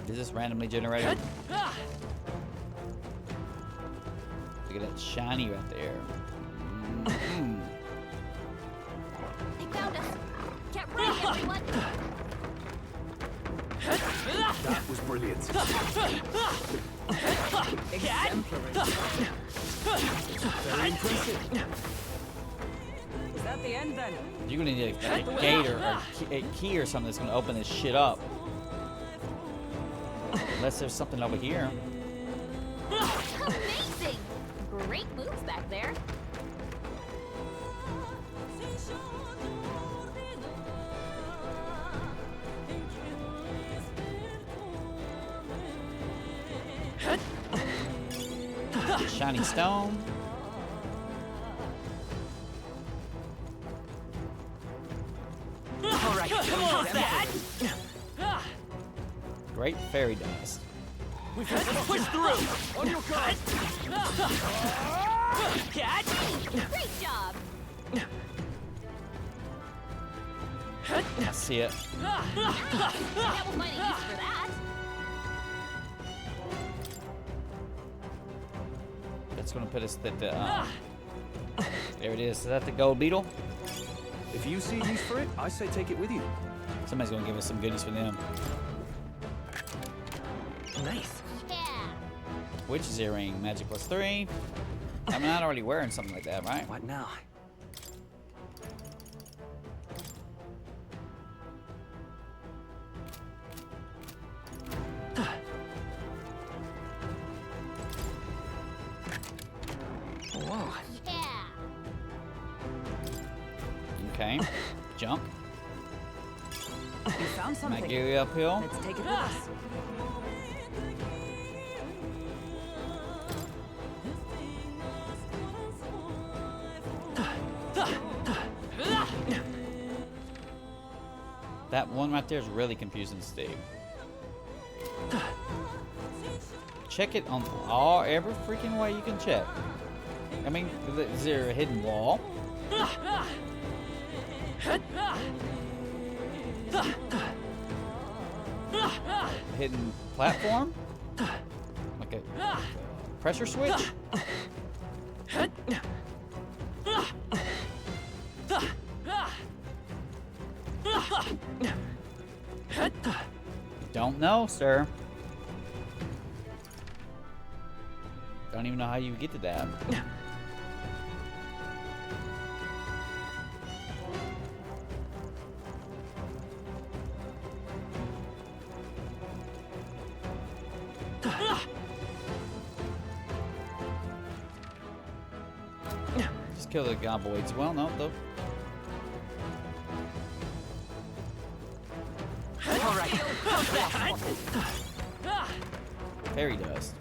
Is this randomly generated? Look at that shiny right there. Mm. They found us. Get ready, everyone. That was brilliant. Exemplary. Very impressive. Is that the end then? You're gonna need a gate or a key or something that's gonna open this shit up. Unless there's something over here. Amazing. Great moves back there. Shiny stone. All right, come on, that. Great fairy dust. Let's push through. On your guard. Catch. Great job. I see it. That will find a use for that. That's gonna put us at the. There it is. Is that the gold beetle? If you see use for it, I say take it with you. Somebody's gonna give us some goodies for them. Nice. Yeah. Witch's earring, magic +3. I'm not already wearing something like that, right? What now? Whoa. Yeah. Okay. Jump. We found something. Might get you uphill. Let's take it with us. That one right there is really confusing, Steve. Check it on every freaking way you can check. I mean, is there a hidden wall? Hidden platform? Like a pressure switch? Don't know, sir. Don't even know how you get to that. Just kill the goblins. Well, no, though. All right. How's that? Fairy dust.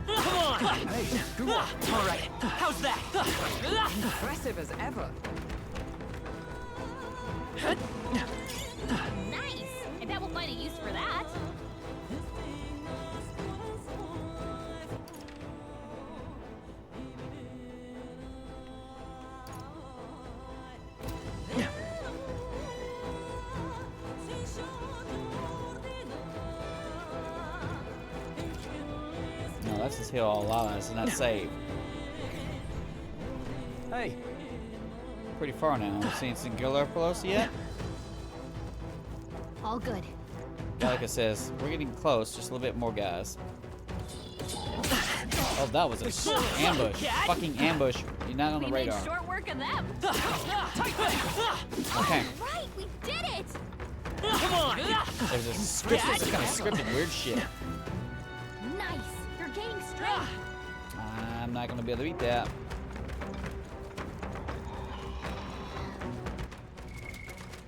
Come on. Hey, go on. All right. How's that? Impressive as ever. Nice. I bet we'll find a use for that. let's just heal all allies and not save. Hey, Pretty far now. Seen some Guptaros yet? All good. Gallica says, we're getting close, just a little bit more guys. Oh, that was a ambush. Fucking ambush. You're not on the We made radar. short work of them. Okay. Right, we did it. Come on! There's a scripted, some kind of scripted weird shit. Nice. You're gaining strength. I'm not gonna be able to beat that.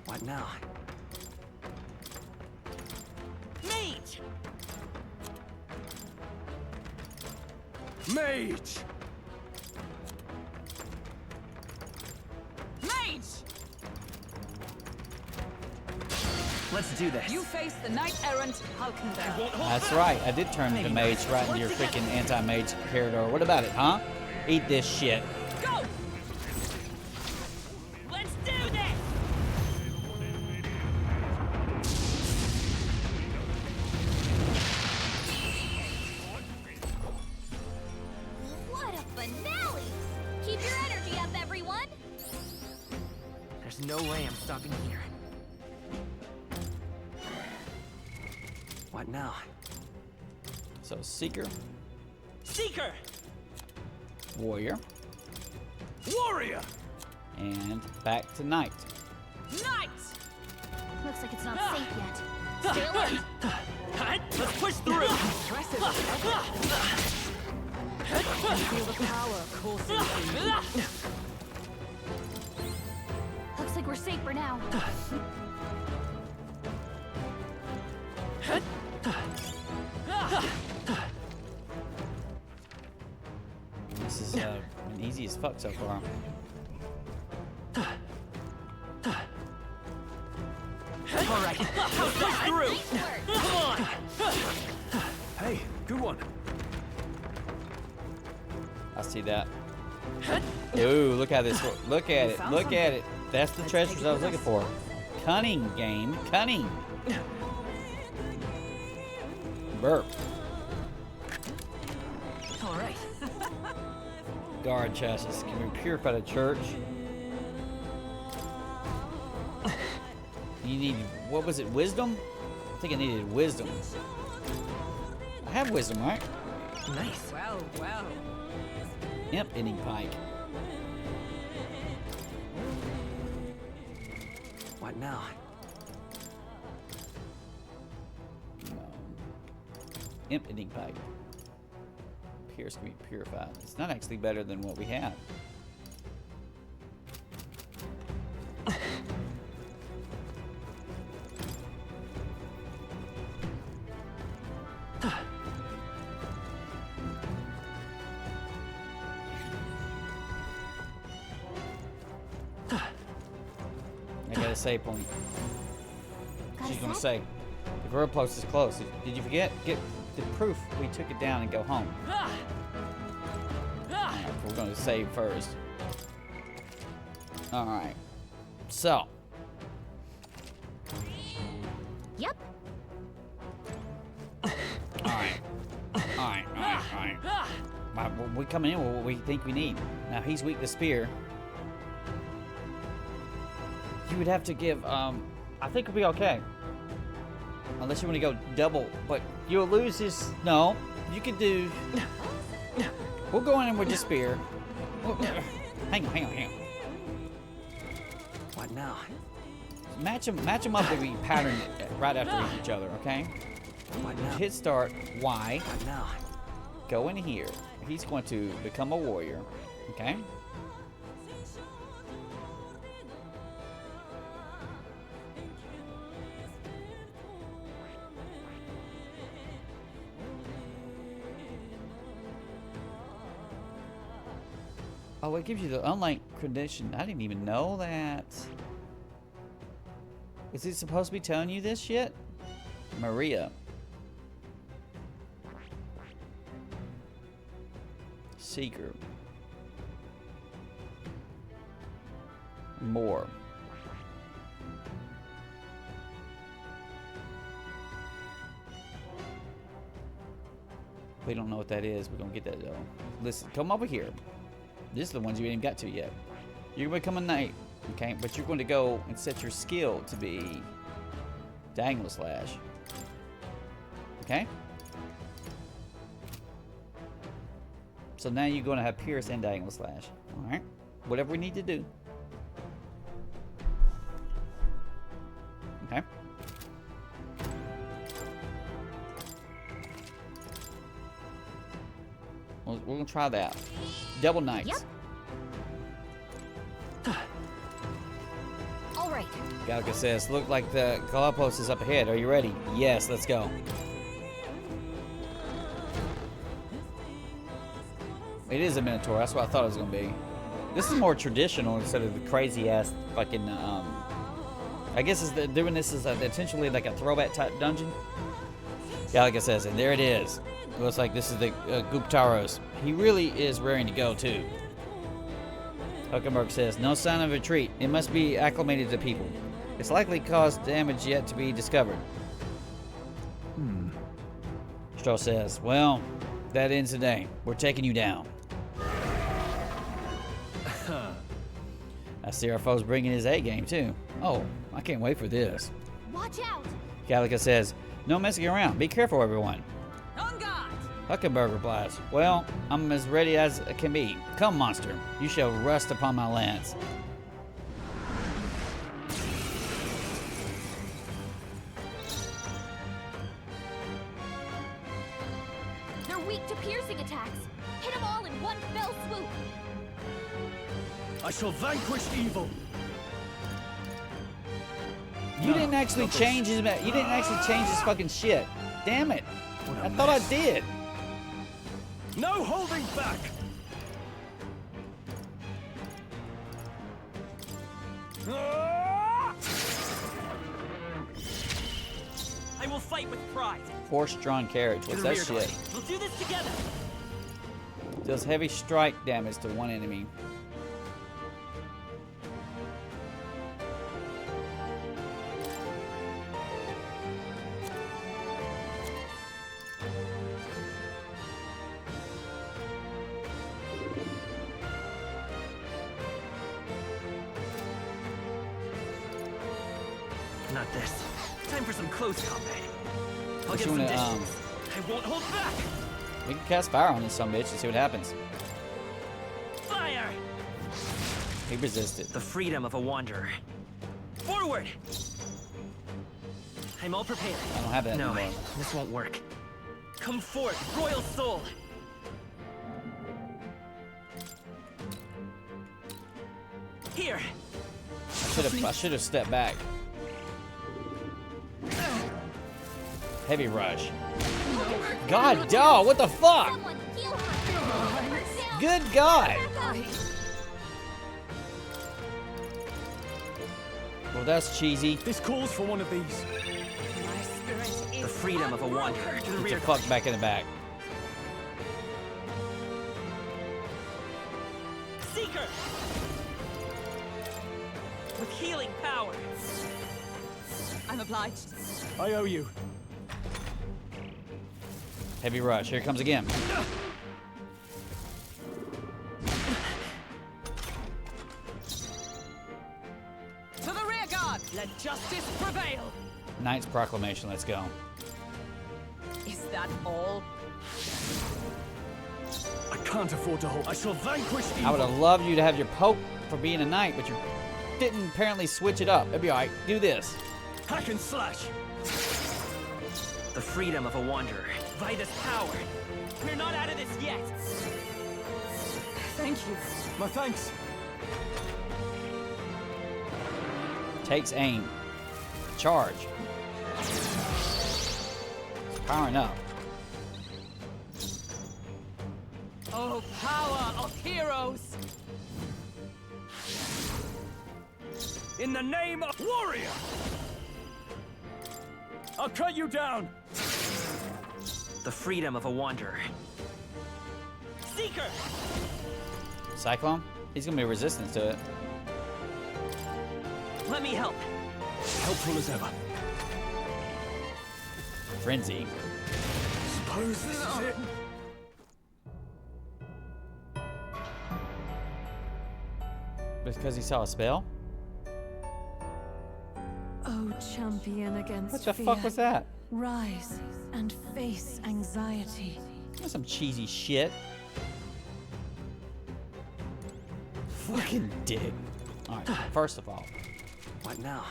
What now? Mage! mage! Mage! Let's do this. You face the knight-errant Halkenberg. That's right. I did turn into mage right into your freaking anti-mage corridor. What about it, huh? Eat this shit. Go! Let's do this! What a finale! Keep your energy up, everyone. There's no way I'm stopping here. What now? So, Seeker, Seeker! Warrior, Warrior! and back to Knight. Knight! Looks like it's not safe yet. Stay alert. Let's push through! Feel the power coursing through you. Looks like we're safe for now. This is been easy as fuck so far. All right. Push through! Nice work. Come on! Hey, good one. I see that. Ooh, look at this. Look at it. Look at it. That's the treasures I was looking for. Cunning game. Cunning. Burp. All right. Guard chassis. Can we purify the church? You need, what was it, wisdom? I think I needed wisdom. I have wisdom, right? Nice. Well, well. Imp ending pike. What now? No. Imp ending pike. Pierce can be purified. It's not actually better than what we have. I got a save point. Got She's a gonna sec? say, the grove post is close. Did you forget? Get the proof we took it down and go home. Alright, we're gonna save first. Alright. So. Yep. Alright. Alright. We coming in with what we think we need. Now he's weak to spear. You would have to give, I think we'll be okay. Unless you want to go double, but you'll lose his, no, you could do, we'll go in with the spear. Hang on. What now? Match them up that we pattern it right after each other, okay? What now? Hit start, Y, What now? go in here. He's going to become a warrior, okay? Oh, it gives you the unlike credential. I didn't even know that. Is it supposed to be telling you this shit? Maria. Seeker. More. We don't know what that is. We're gonna get that though. Listen, come over here. This is the ones you ain't even got to yet. You're gonna become a knight, okay? But you're going to go and set your skill to be Diagonal Slash. Okay? So now you're going to have Pierce and Diagonal Slash. Alright? Whatever we need to do. Okay? We're going to try that. Double Knights. Yep. All right. Gallica says, look like the Galapagos is up ahead. Are you ready? Yes, let's go. It is a Minotaur. That's what I thought it was going to be. This is more traditional instead of the crazy ass fucking, I guess they're doing this as intentionally like a throwback type dungeon. Gallica says, and there it is. Looks like this is the Guptaros. He really is raring to go too. Huckenberg says, no sign of retreat. It must be acclimated to people. It's likely caused damage yet to be discovered. Stroh says, well, that ends today. We're taking you down. I see our foe's bringing his A game too. Oh, I can't wait for this. Watch out! Gallica says, no messing around. Be careful, everyone. On guard! Huckenberg replies, well, I'm as ready as I can be. Come, monster. You shall rust upon my lance. They're weak to piercing attacks. Hit them all in one fell swoop. I shall vanquish evil. You didn't actually change his. You didn't actually change his fucking shit. Damn it! I thought I did. No holding back. I will fight with pride. Horse-drawn carriage. What's that shit? We'll do this together. Does heavy strike damage to one enemy. Not this. Time for some close combat. I'll What get you some wanna, distance. I won't hold back. We can cast fire on this some bitch and see what happens. Fire! He resisted. The freedom of a wanderer. Forward! I'm all prepared. I don't have that No, anymore. this won't work. Come forth, royal soul! Here! I should have stepped back. Heavy rush. God, dog, what the fuck? Someone heal her. Good God. Well, that's cheesy. This calls for one of these. My spirit is The freedom of a wanderer. To the Get rear your fuck back in the back. Seeker! With healing power. I'm obliged. I owe you. Heavy rush. Here it comes again. To the rear guard! Let justice prevail! Knight's Proclamation. Let's go. Is that all? I can't afford to hold. I shall vanquish evil. I would have loved you to have your poke for being a knight, but you didn't apparently switch it up. It'd be alright. Do this. Hack and slash. The freedom of a wanderer. By this power. We're not out of this yet. Thank you. My thanks. Takes aim. Charge. It's powering up. Oh, power of heroes! In the name of warrior. I'll cut you down. The freedom of a wanderer. Seeker! Cyclone? He's gonna be resistant to it. Let me help. Helpful as ever. Frenzy. Suppose this is it. Because he saw a spell? Oh, champion against What the fear. fuck was that? Rise and face anxiety. That's some cheesy shit. Fucking dick. Alright, first of all, What now?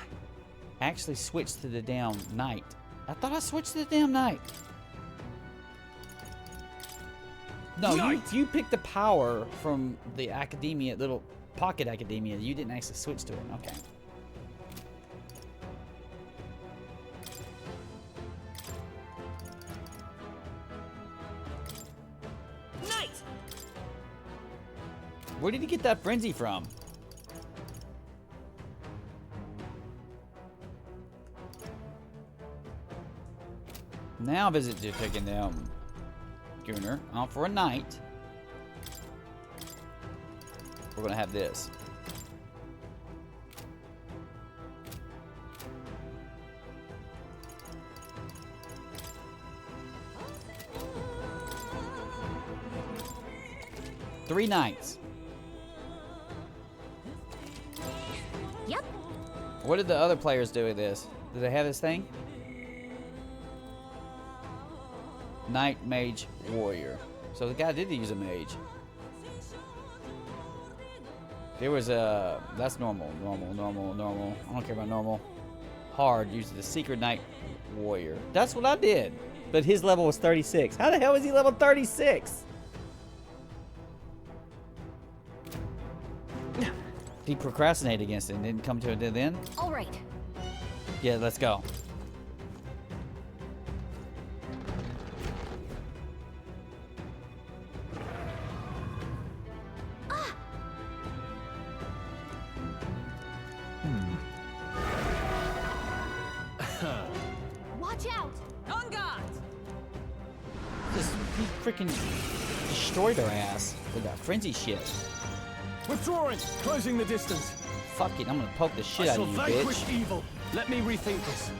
actually switch to the damn knight. I thought I switched to the damn knight. No, you picked the power from the academia, little pocket academia. You didn't actually switch to it. Okay. Knight! Where did he get that frenzy from? Now visit to taking down Gunnar on for a night. We're gonna have this. Three nights. Yep. What did the other players do with this? Did they have this thing? Knight, mage, warrior. So the guy did use a mage. There was a... That's normal. Normal. I don't care about normal. Hard, used the secret knight, warrior. That's what I did. But his level was 36. How the hell is he level 36? He procrastinated against it and didn't come to it then? All right. Yeah, let's go. Watch out! On guard! He freaking destroyed our ass with that frenzy shit. Withdrawing! Closing the distance. Fuck it, I'm gonna poke the shit I out shall of you, vanquish bitch. evil. Let me rethink this.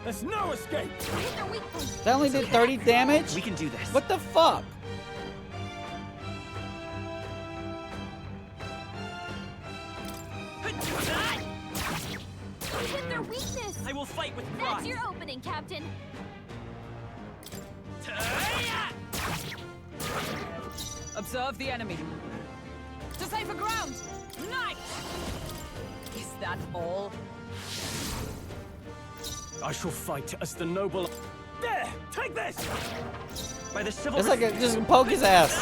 There's no escape! Hit their weak point. That only did 30 damage? We can do this. What the fuck? Hit their weakness. I will fight with That's pride. your opening, Captain. Observe the enemy. To safer ground! Knight! Is that all? I shall fight as the noble... There! Take this! By the civil. It's like just poke his ass.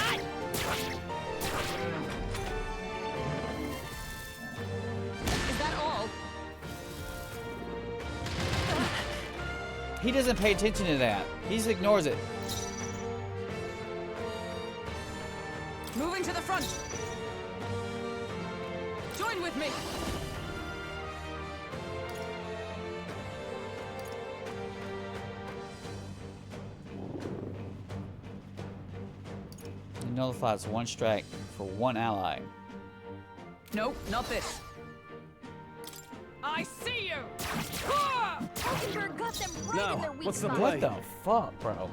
Is that all? He doesn't pay attention to that. He just ignores it. Moving to the front. Join with me. He nullifies one strike for one ally. Nope, not this. I see you! Hulkenberg got them right Now, in their weak what's the spot. play? What the fuck, bro?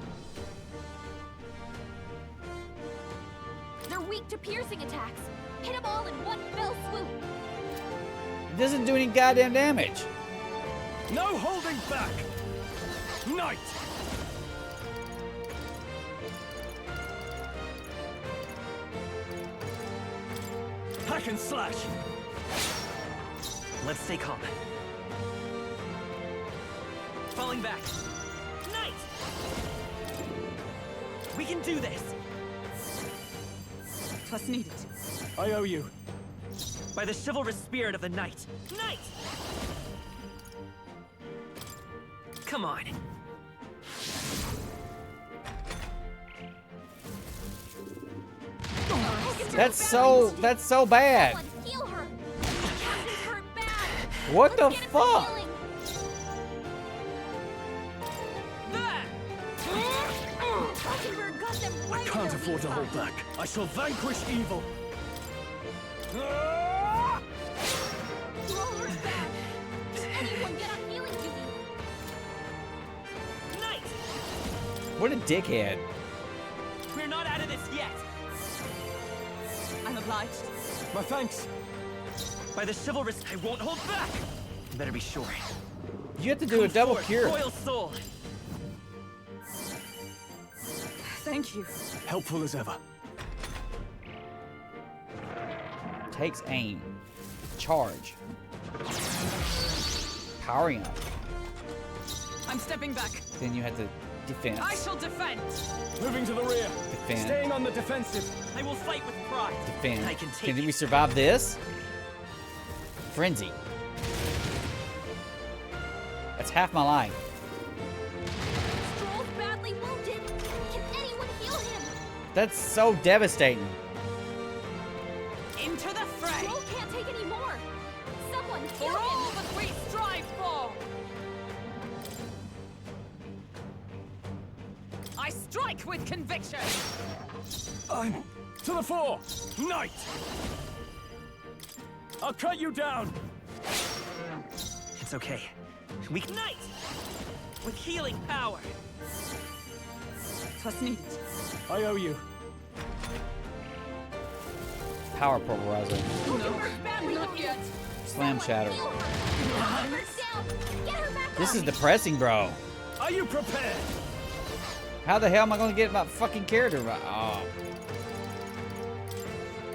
They're weak to piercing attacks. Hit them all in one fell swoop. It doesn't do any goddamn damage. No holding back! Knight! Hack and slash! Let's stay calm. Falling back. Knight! We can do this! Twas needed. I owe you. By the chivalrous spirit of the knight. Knight! Come on. That's so bad. Heal her. Captain's hurt bad. What the Let's get him fuck? some healing. There! Hulkenberg got them I right in can't their afford weak to hold spot. back. I shall vanquish evil. You're all hurt bad. Does anyone get on healing duty? Knight! What a dickhead. We're not out of this yet! I'm obliged. My thanks. By the chivalrous, I won't hold back. You better be sure. You have to do a double cure. Royal soul. Thank you. Helpful as ever. Takes aim. Charge. Powering up. I'm stepping back. Then you have to defend. I shall defend. Moving to the rear. Defend. Staying on the defensive. I will fight with pride. Defend. I can take Can we it. survive this? Frenzy. That's half my life. Stroll's badly wounded. Can anyone heal him? That's so devastating. Into the fray. Stroll can't take any more. Someone heal For all him. that we strive for. I strike with conviction. I'm to the fore. Knight. I'll cut you down. It's okay. We knight with healing power. Twas needed. I owe you. Power pulverizer. Hulkenberg's badly Not wounded. yet. Slam shatter. Heal her. Knock her down. Get her back This up. is depressing, bro. Are you prepared? How the hell am I going to get my fucking character right? Oh.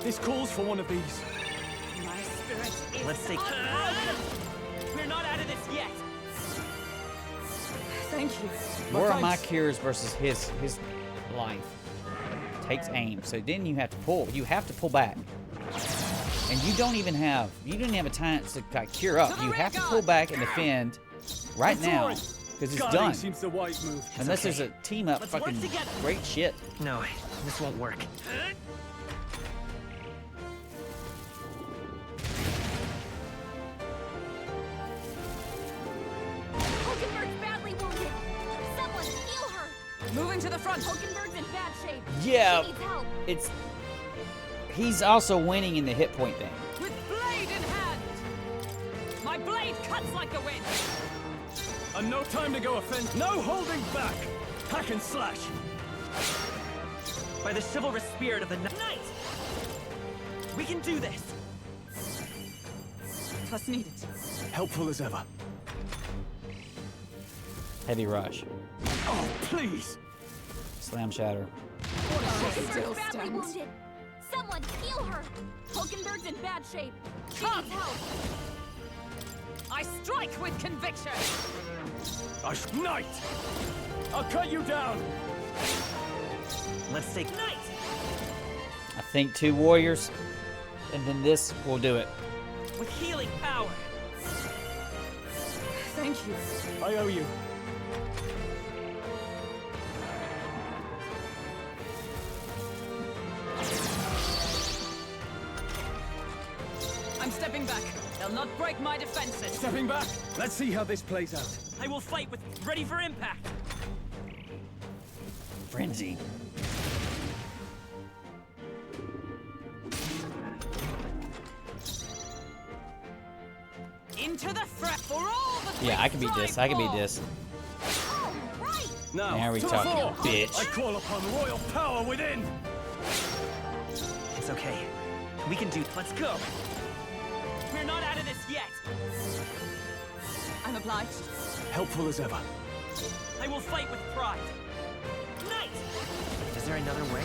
This calls for one of these. My spirit is Let's take. unbroken. We're not out of this yet. Thank you. Where are my thanks. cures versus his life? Takes aim. So then you have to pull. You have to pull back. And you don't even have a chance to like, cure up. You have to pull back and defend right now. Because it's Guarding done. seems the wise move. Unless there's a team up Let's work fucking together. great shit. No, this won't work. Hulkenberg's badly wounded. Someone heal her. Moving to the front. Hulkenberg's in bad shape. Yeah. She needs help. It's he's also winning in the hit point thing. With blade in hand. My blade cuts like the wind. And no time to go offend. No holding back. Hack and slash. By the chivalrous spirit of the knight. We can do this. Twas needed. Helpful as ever. Heavy rush. Oh, please. Slam shatter. Hulkenberg's badly wounded. Someone heal her. Hulkenberg's in bad shape. She needs help. I strike with conviction. Knight. I'll cut you down. Let's take knight. I think 2 warriors, and then this will do it. With healing power. Thank you. I owe you. I'm stepping back. They'll not break my defenses. Stepping back. Let's see how this plays out. I will fight with ready for impact. Frenzy. Into the fray. For all that we Yeah, I can beat this. I can beat strive this. Oh, right. Now, There we to the talk, fore. bitch. I call upon royal power within. It's okay. We can do. Let's go. We're not out of this yet. I'm obliged. Helpful as ever. I will fight with pride. Knight. Is there another way?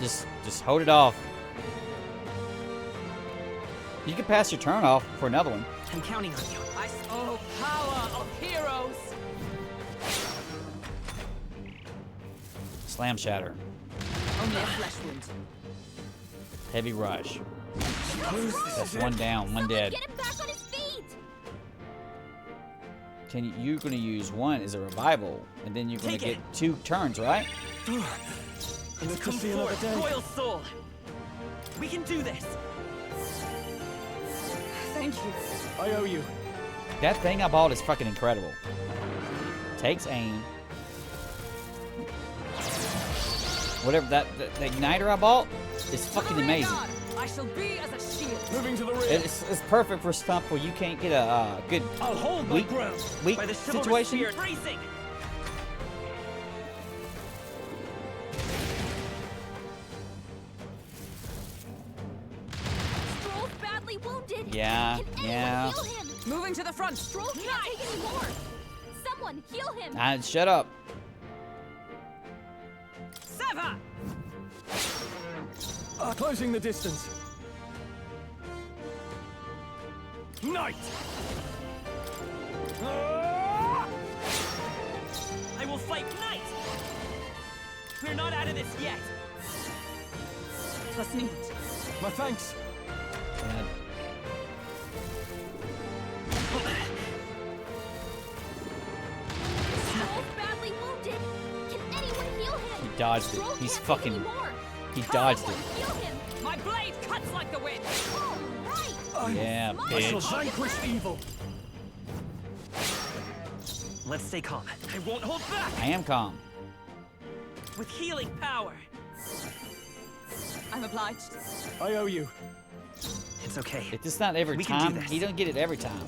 Just hold it off. You can pass your turn off for another one. I'm counting on you. Oh, power of heroes. Slam shatter. Only a flesh wound. Heavy rush. Suppose That's one down, one dead. Get him back on his feet. You're gonna use one as a revival, and then you're gonna Take it. get 2 turns, right? Let's Come just see another forth, day. royal soul. We can do this. Thank you. I owe you. That thing I bought is fucking incredible. Takes aim. Whatever the igniter I bought is fucking amazing. I shall be as a shield. Moving to the rear. It's perfect for stuff where you can't get a good I'll hold my weak, ground. weak By the chivalrous situation. spirit racing. Yeah, Can yeah. anyone heal him? Moving to the front. Stroll can't take any more. Someone heal him. Shut up. Sever! Closing the distance. Knight! I will fight Knight! We're not out of this yet! Was needed. My thanks. Yeah. Stroll's badly wounded. Can anyone heal him? He dodged it. Stroll He's can't take fucking. any more. He dodged Someone it. heal him. My blade cuts like the wind. All right. Yeah, I shall bitch. vanquish evil. Let's stay calm. I won't hold back! I am calm. With healing power! I'm obliged. I owe you. It's okay. It's just not every We can do time. this. He don't get it every time.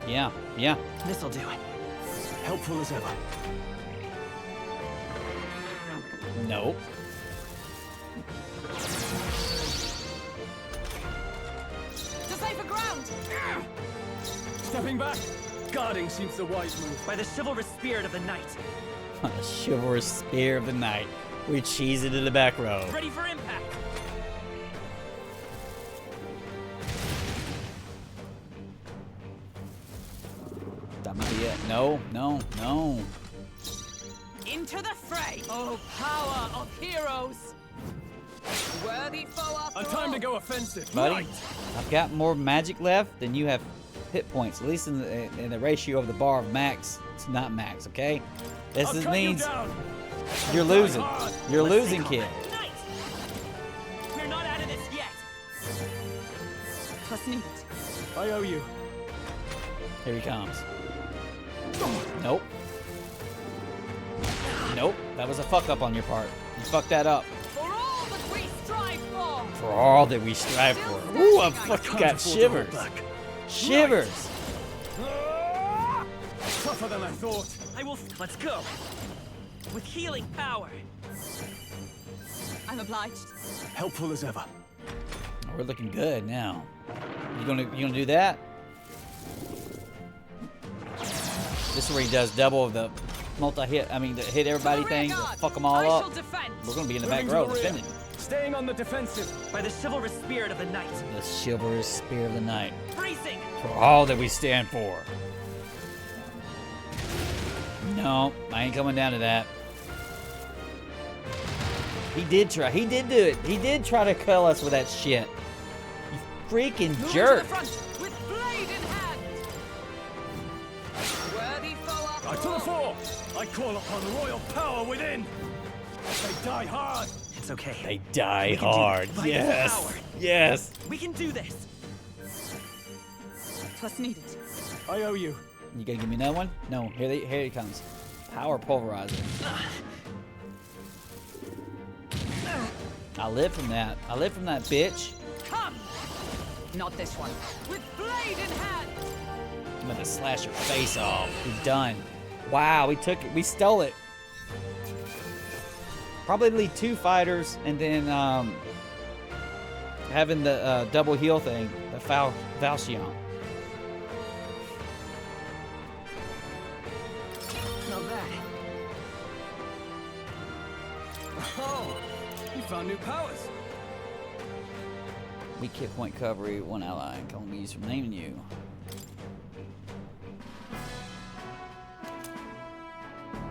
Yeah, yeah. This'll do it. Helpful as ever. Nope. To safer ground. Stepping back. Guarding seems the wise move. By the chivalrous spirit of the Knight. Chivalrous spear of the night. We cheese it in the back row. Ready for impact! That might be it. No, no, no. Into the fray. Oh, power of heroes. Worthy foe after A time all. to go offensive. Buddy, Knight! I've got more magic left than you have hit points. At least in the ratio of the bar of max. It's not max, okay? This I'll is, cut you means down. you're losing. hard. You're Let's losing, stay kid. calm. Knight! We're not out of this yet! Was needed. I owe you. Here he comes. Nope. Nope. That was a fuck up on your part. You fucked that up. For all that we strive for. For all that we strive for. Ooh, I fucking Can't got afford to hold shivers. back. Shivers. Tougher than I thought. I will. Let's go! With healing power! I'm obliged. Helpful as ever. We're looking good now. You gonna do that? This is where he does double of the multi-hit. I mean, the hit everybody thing, to fuck them all I shall up. defend. We're gonna be in the back Moving to row the rear. defending. Staying on the defensive. By the chivalrous spirit of the Knight. The chivalrous spear of the night. Bracing! For all that we stand for. No, I ain't coming down to that. He did try. He did do it. He did try to kill us with that shit. You freaking Move jerk. to the front with blade in hand. Worthy foe after To the all. fore. I call upon royal power within. They die hard. It's okay. They die We can do hard. this. By his Yes. power. Yes. We can do this! Was needed. I owe you. You gonna give me another one? No. Here he comes. Power pulverizer. I live from that. I live from that, bitch. Come. Not this one. With blade in hand. I'm gonna slash your face off. We're done. Wow, we took it. We stole it. Probably 2 fighters, and then having the double heal thing, the Falchion. Not bad. Oh, you found new powers. Weak hit point recovery, 1 ally. Can only be used from naming you.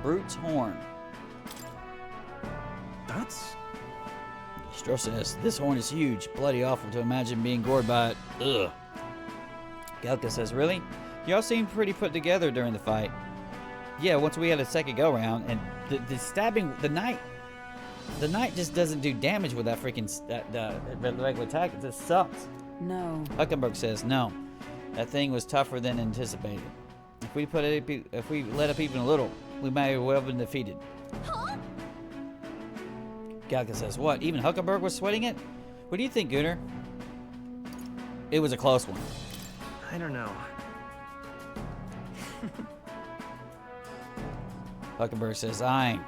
Brute's Horn. That's Stro says, this horn is huge. Bloody awful to imagine being gored by it. Ugh. Galka says, really? Y'all seemed pretty put together during the fight. Yeah, once we had a second go round, and the stabbing, the knight just doesn't do damage with that freaking the regular attack. It just sucks. No. Huckenberg says, no. That thing was tougher than anticipated. If we let up even a little, we might have well been defeated. Huh? Galka says, what? Even Huckenberg was sweating it? What do you think, Gunnar? It was a close one. I don't know. Huckenberg says, I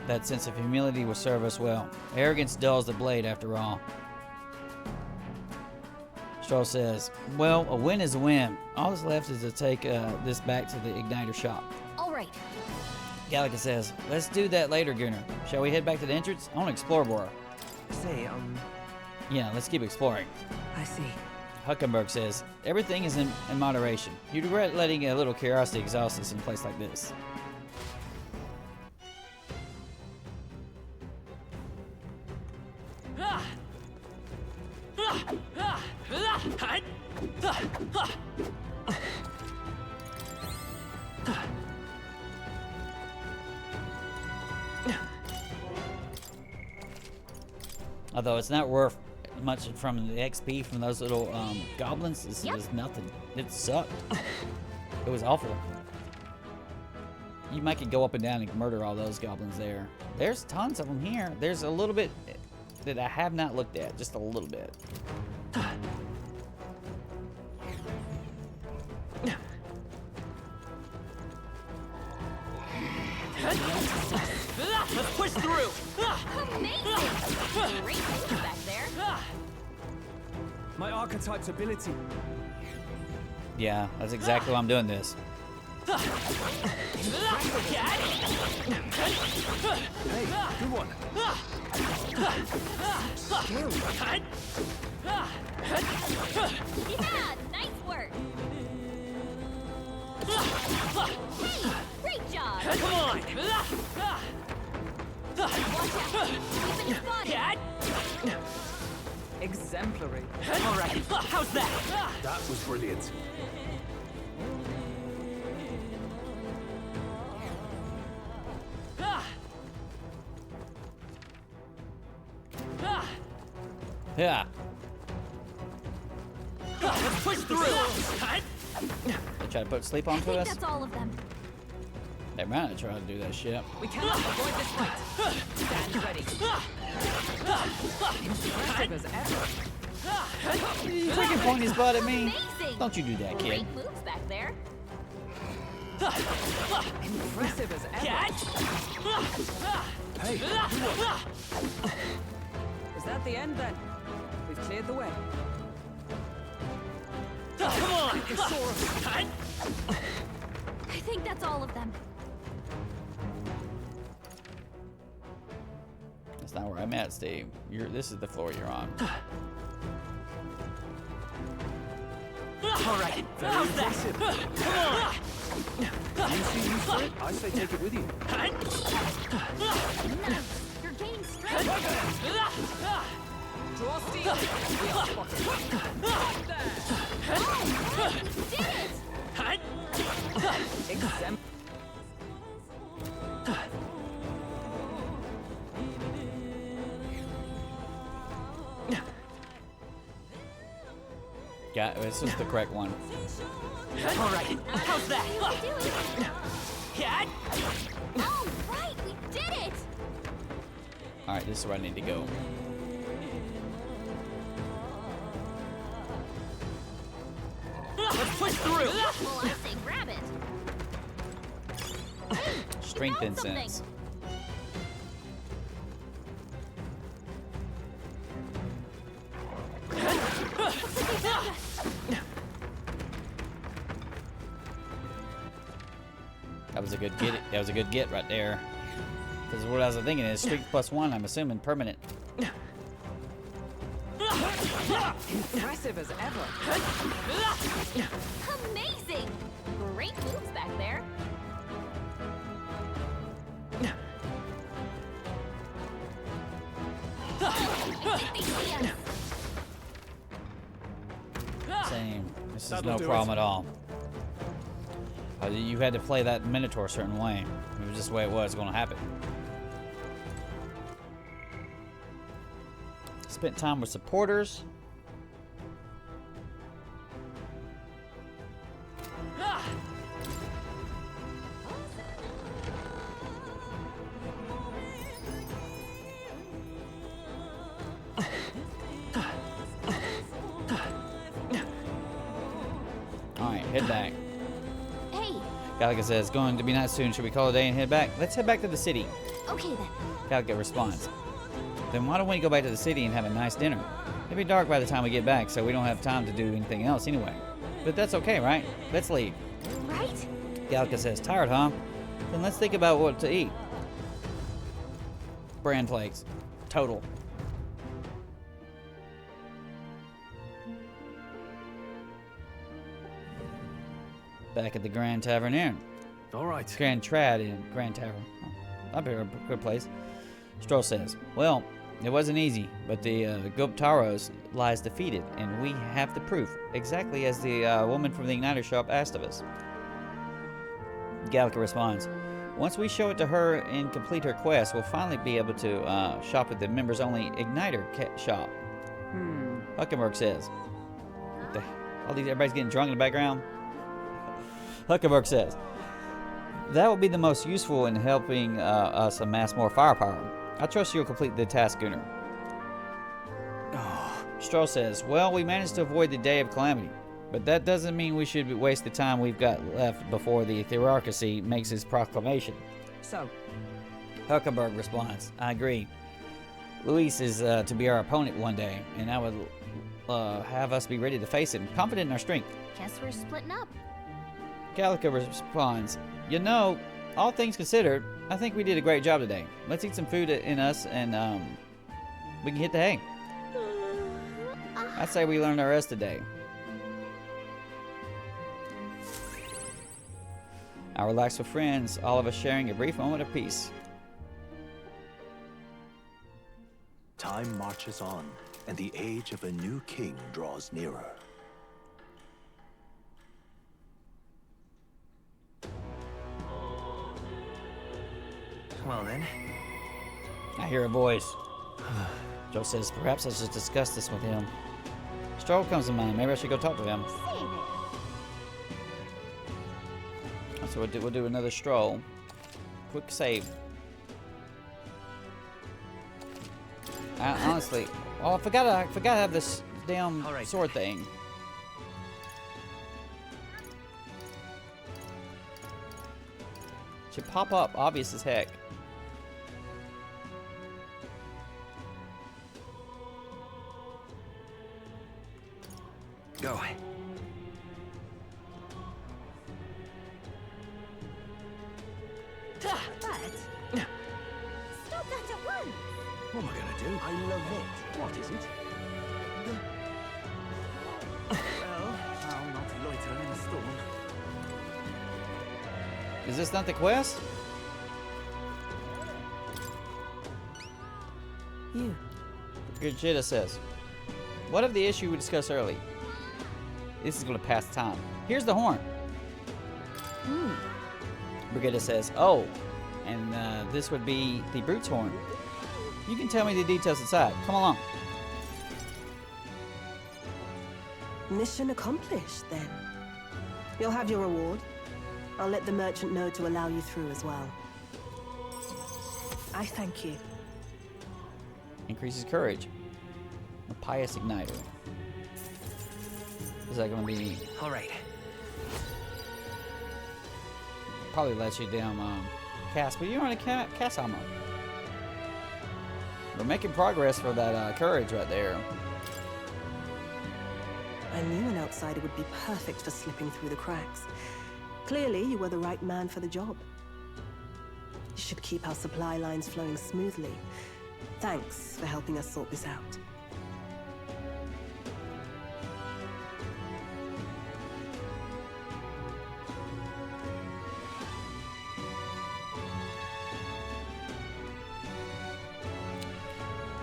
That sense of humility will serve us well. Arrogance dulls the blade, after all. Stroll says, well, a win is a win. All that's left is to take this back to the Igniter shop. All right. Gallica says, let's do that later, Gunnar. Shall we head back to the entrance? I want to explore more. Say, Yeah, let's keep exploring. I see. Huckenberg says, everything is in moderation. You'd regret letting a little curiosity exhaust us in a place like this. Although it's not worth much from the XP from those little goblins, this is nothing. It sucked. It was awful. You might could go up and down and murder all those goblins there. There's tons of them here. There's a little bit that I have not looked at, just a little bit. Let's push through! Amazing! Great move back there. My archetype's ability. Yeah, that's exactly why I'm doing this. Hey, good one. Yeah, nice work. Hey, great job. Come on! Watch out. We've been spotted. Exemplary. All right, how's that? That was brilliant. Yeah. Let's push through! They try to put sleep I onto think us? that's all of them. They might have tried to do that shit. We cannot avoid this fight. Stand ready. Impressive as ever. You freaking point his butt at me? Amazing. Don't you do that, kid. Great moves back there. Impressive as ever. Hey, good one. Is that the end then? We've cleared the way. Come on! I think that's all of them. That's not where I'm at, Steve. This is the floor you're on. All right, how's that? Come on! You see use for it? I say take it with you. Nice. You're gaining strength. Draw steel. We are spotted. Oh, you did it. Exempt. Yeah, this is the correct one. All right, how's that? You do it. Cat? All right, we did it. All right, this is where I need to go. Let's push through! Well, I say grab it. Hey, Strength you found something. incense. That was a good get. That was a good get right there. Because what I was thinking is strength +1. I'm assuming permanent. Impressive as ever. Amazing. Great moves back there. I think they see us. Same. This is That'll no do problem it. at all. You had to play that Minotaur a certain way. It was just the way it was going to happen. Spent time with supporters. Alright, head back. Hey, Gallagher says, going to be night soon. Should we call it a day and head back? Let's head back to the city. Okay then. Galka responds. Then why don't we go back to the city and have a nice dinner? It'll be dark by the time we get back, so we don't have time to do anything else anyway. But that's okay, right? Let's leave. Right? Galka says, tired, huh? Then let's think about what to eat. Bran flakes. Total. Back at the Grand Tavern Inn. All right. Grand Trad Inn. Grand Tavern. Oh, that'd be a good place. Stroll says, well, it wasn't easy, but the Guptaros lies defeated, and we have the proof, exactly as the woman from the Igniter shop asked of us. Galka responds, once we show it to her and complete her quest, we'll finally be able to shop at the members-only Igniter shop. Huckenberg says, everybody's getting drunk in the background. Huckenberg says, that will be the most useful in helping us amass more firepower. I trust you'll complete the task, Gunnar. Stroll says, well, we managed to avoid the Day of Calamity, but that doesn't mean we should waste the time we've got left before the Theocracy makes its proclamation. So, Huckenberg responds, I agree. Luis is to be our opponent one day, and I would have us be ready to face him, confident in our strength. Guess we're splitting up. Galka responds, you know, all things considered, I think we did a great job today. Let's eat some food in us, and we can hit the hay. I'd say we learned our rest today. I relax with friends, all of us sharing a brief moment of peace. Time marches on, and the age of a new king draws nearer. well then. I hear a voice. Joe says, perhaps I should discuss this with him. Stroll comes to mind. Maybe I should go talk to him. So we'll do another stroll. Quick save. Honestly, oh, I forgot to have this damn sword thing. Should pop up, obvious as heck. Go. But stop that at once. What am I gonna do? I love it. What is it? Well, I'll not loiter in the storm. Is this not the quest? You. Gurjita says, what of the issue we discussed earlier? This is going to pass time. Here's the horn. Brigitte says, oh, and this would be the brute's horn. You can tell me the details inside. Come along. Mission accomplished, then. You'll have your reward. I'll let the merchant know to allow you through as well. I thank you. Increases courage. A pious igniter. Is that going to be... All right. Probably lets you down cast, but you're on a cast armor. We're making progress for that courage right there. I knew an outsider would be perfect for slipping through the cracks. Clearly, you were the right man for the job. You should keep our supply lines flowing smoothly. Thanks for helping us sort this out.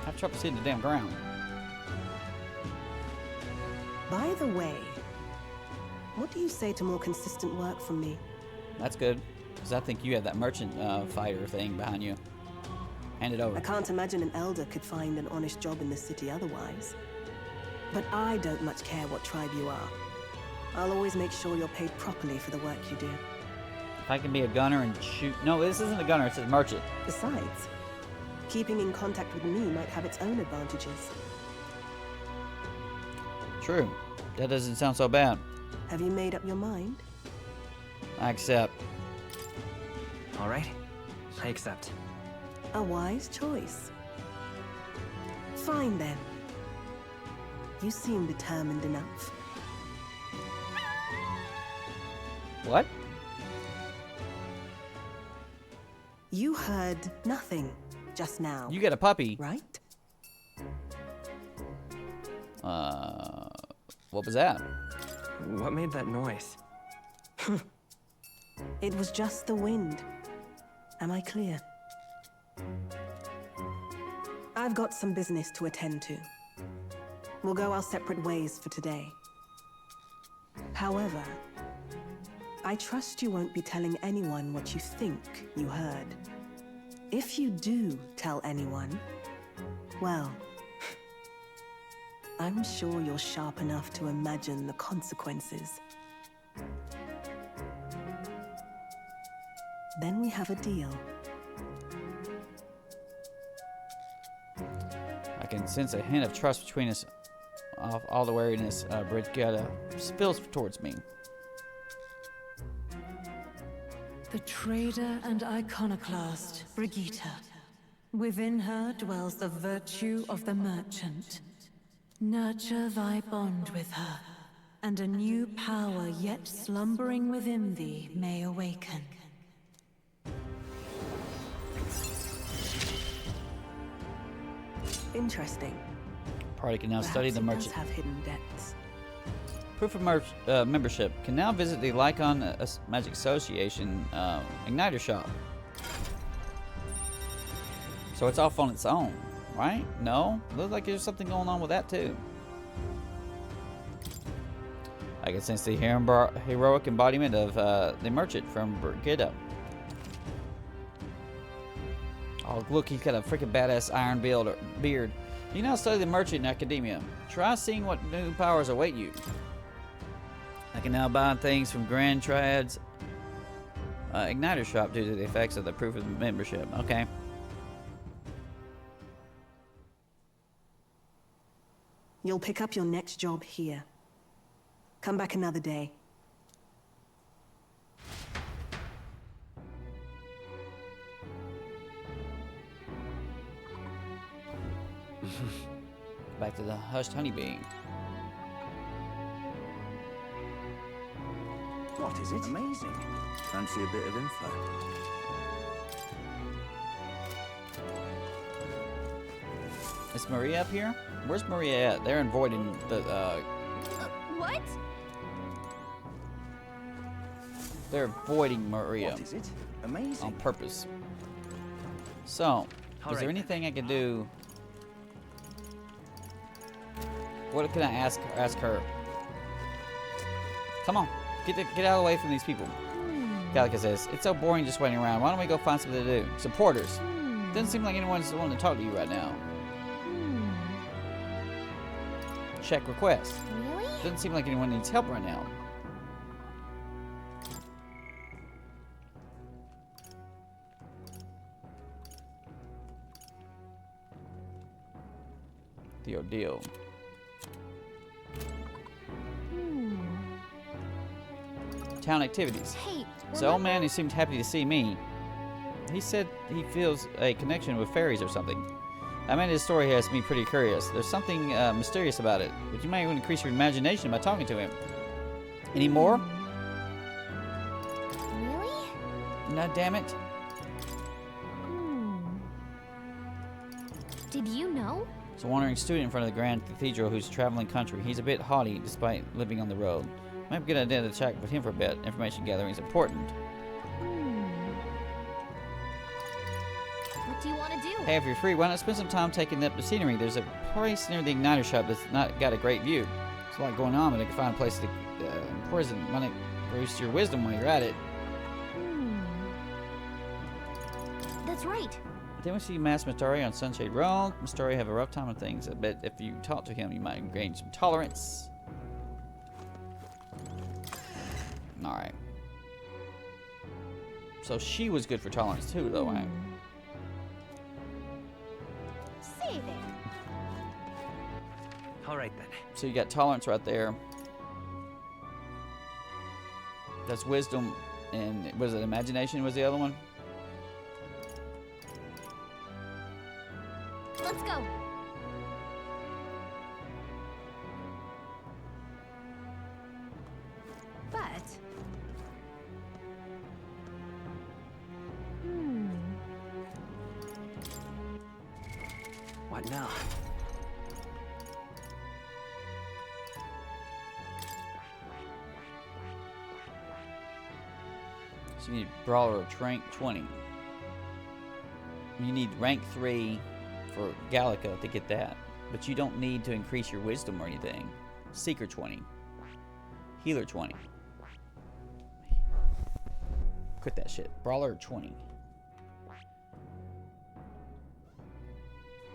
I have trouble seeing the damn ground. By the way, what do you say to more consistent work from me? That's good, because I think you have that merchant fighter thing behind you. Hand it over. I can't imagine an elder could find an honest job in this city otherwise. But I don't much care what tribe you are. I'll always make sure you're paid properly for the work you do. If I can be a gunner and shoot... No, this isn't a gunner, it's a merchant. Besides, keeping in contact with me might have its own advantages. True. That doesn't sound so bad. Have you made up your mind? I accept. All right. I accept. A wise choice. Fine then. You seem determined enough. What? You heard nothing just now. You got a puppy. Right? What was that? What made that noise? It was just the wind. Am I clear? I've got some business to attend to. We'll go our separate ways for today. However, I trust you won't be telling anyone what you think you heard. If you do tell anyone, well, I'm sure you're sharp enough to imagine the consequences. Then we have a deal. I can sense a hint of trust between us. All the wariness Brigitte spills towards me. The trader and iconoclast, Brigitte. Within her dwells the virtue of the merchant. Nurture thy bond with her, and a new power yet slumbering within thee may awaken. Interesting. Party can now study the Perhaps it merchant. does have hidden depths. Proof of membership can now visit the Lycon Magic Association Igniter shop. So it's off on its own, right? No? Looks like there's something going on with that too. I can sense the heroic embodiment of the merchant from Brigitte. Oh, look, he's got a freaking badass iron beard. You now study the merchant in academia. Try seeing what new powers await you. I can now buy things from Grand Triad's Igniter shop due to the effects of the proof of membership. Okay. You'll pick up your next job here. Come back another day. Back to the hushed honeybee. What is it? Amazing. Fancy a bit of info. Is Maria up here? Where's Maria at? They're avoiding the What? they're avoiding Maria What is it? Amazing. on purpose. So, is there right. anything I can do? What can I ask her? Come on, get out of the way from these people. Gallica says, it's so boring just waiting around. Why don't we go find something to do? Supporters. Doesn't seem like anyone's wanting to talk to you right now. Check request. Really? Doesn't seem like anyone needs help right now. The ordeal. Town activities. Hey, So old man who seemed happy to see me, he said he feels a connection with fairies or something. I mean, his story has me pretty curious. There's something mysterious about it, but you might want to increase your imagination by talking to him. Any more? Really? No, damn it. Did you know? It's a wandering student in front of the Grand Cathedral who's traveling country. He's a bit haughty despite living on the road. Might be a good idea to check with him for a bit. Information gathering is important. What do you want to do? Hey, if you're free, why not spend some time taking up the scenery? There's a place near the Igniter shop that's not got a great view. There's a lot going on, but I can find a place to imprison. Why not boost your wisdom while you're at it? That's right. Then we see Master Mistari on Sunshade Road. Mistari have a rough time of things. I bet if you talk to him, you might gain some tolerance. Alright. So she was good for tolerance too, though, right? Say there. All right then. So you got tolerance right there. That's wisdom, and was it imagination was the other one? What now? So you need Brawler of rank 20. You need rank 3 for Gallica to get that. But you don't need to increase your wisdom or anything. Seeker 20. Healer 20. Quit that shit. Brawler 20.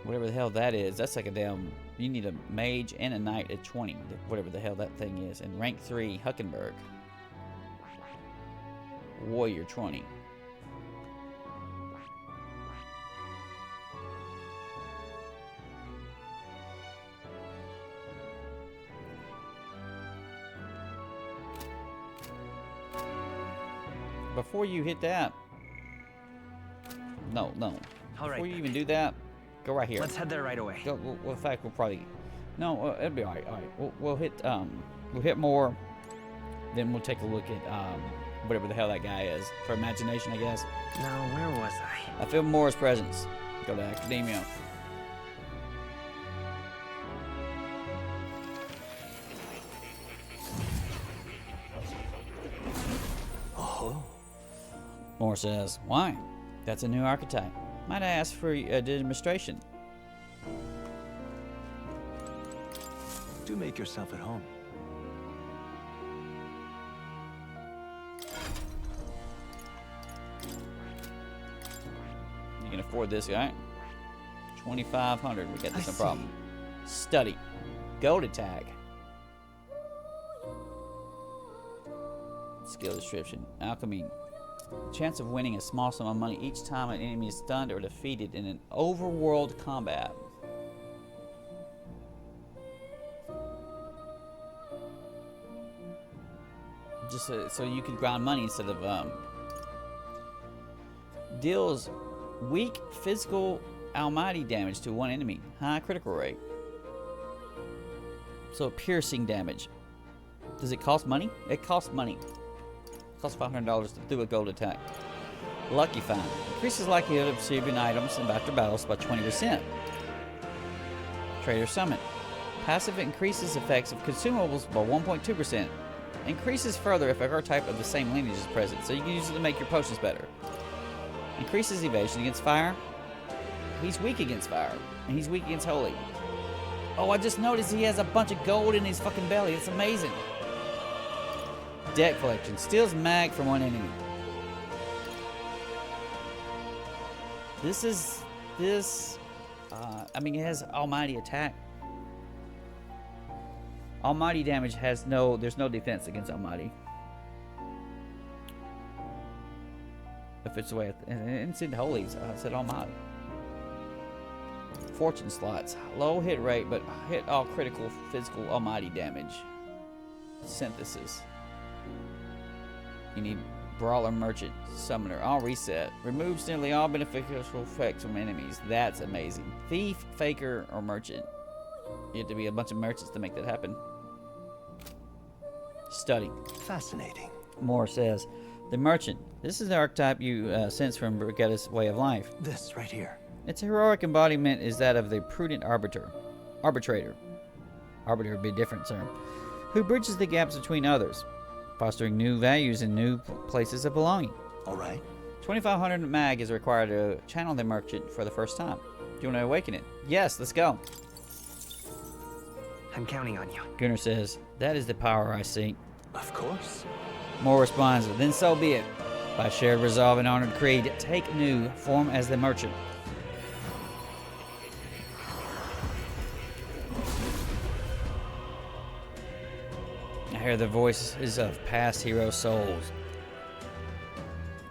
Whatever the hell that is, that's like a damn... You need a mage and a knight at 20. Whatever the hell that thing is. And rank 3, Huckenberg. Warrior 20. Before you hit that, no. All right. Before you even do that, go right here. Let's head there right away. Go, well, in fact, we'll probably, no, it'll be all right. All right, we'll hit more. Then we'll take a look at whatever the hell that guy is for imagination, I guess. Now, where was I? I feel Mora's presence. Go to Academia. Oh. Mora says, why? That's a new archetype. Might I ask for a demonstration? Do make yourself at home. You can afford this, right? 2,500. We got this, I no problem. see. Study. Gold attack. Skill description. Alchemy. Chance of winning a small sum of money each time an enemy is stunned or defeated in an overworld combat. Just so you can grind money instead of deals weak physical almighty damage to one enemy. High critical rate. So piercing damage. Does it cost money? It costs money. It costs $500 to do a gold attack. Lucky Find. Increases likelihood of receiving items in after battles by 20%. Trader Summon. Passive increases effects of consumables by 1.2%. Increases further if a type of the same lineage is present, so you can use it to make your potions better. Increases evasion against fire. He's weak against fire, and he's weak against holy. Oh, I just noticed he has a bunch of gold in his fucking belly. It's amazing. Debt collection. Steals mag from one enemy. I mean, it has almighty attack. Almighty damage has there's no defense against almighty. If it's the way, and it's in holy, I said almighty. Fortune slots. Low hit rate, but hit all critical physical almighty damage. Synthesis. You need Brawler, Merchant, Summoner. All reset. Removes nearly all beneficial effects from enemies. That's amazing. Thief, Faker, or Merchant. You have to be a bunch of merchants to make that happen. Study. Fascinating. Moore says, the Merchant. This is the archetype you sense from Brigette's way of life. This right here. Its heroic embodiment is that of the prudent arbitrator. Arbiter would be a different term. Who bridges the gaps between others, fostering new values and new places of belonging. All right. 2,500 mag is required to channel the Merchant for the first time. Do you want to awaken it? Yes, let's go. I'm counting on you. Gunnar says, that is the power I seek. Of course. Moore responds, then so be it. By shared resolve and honored creed, take new form as the Merchant. I hear the voices of past hero souls.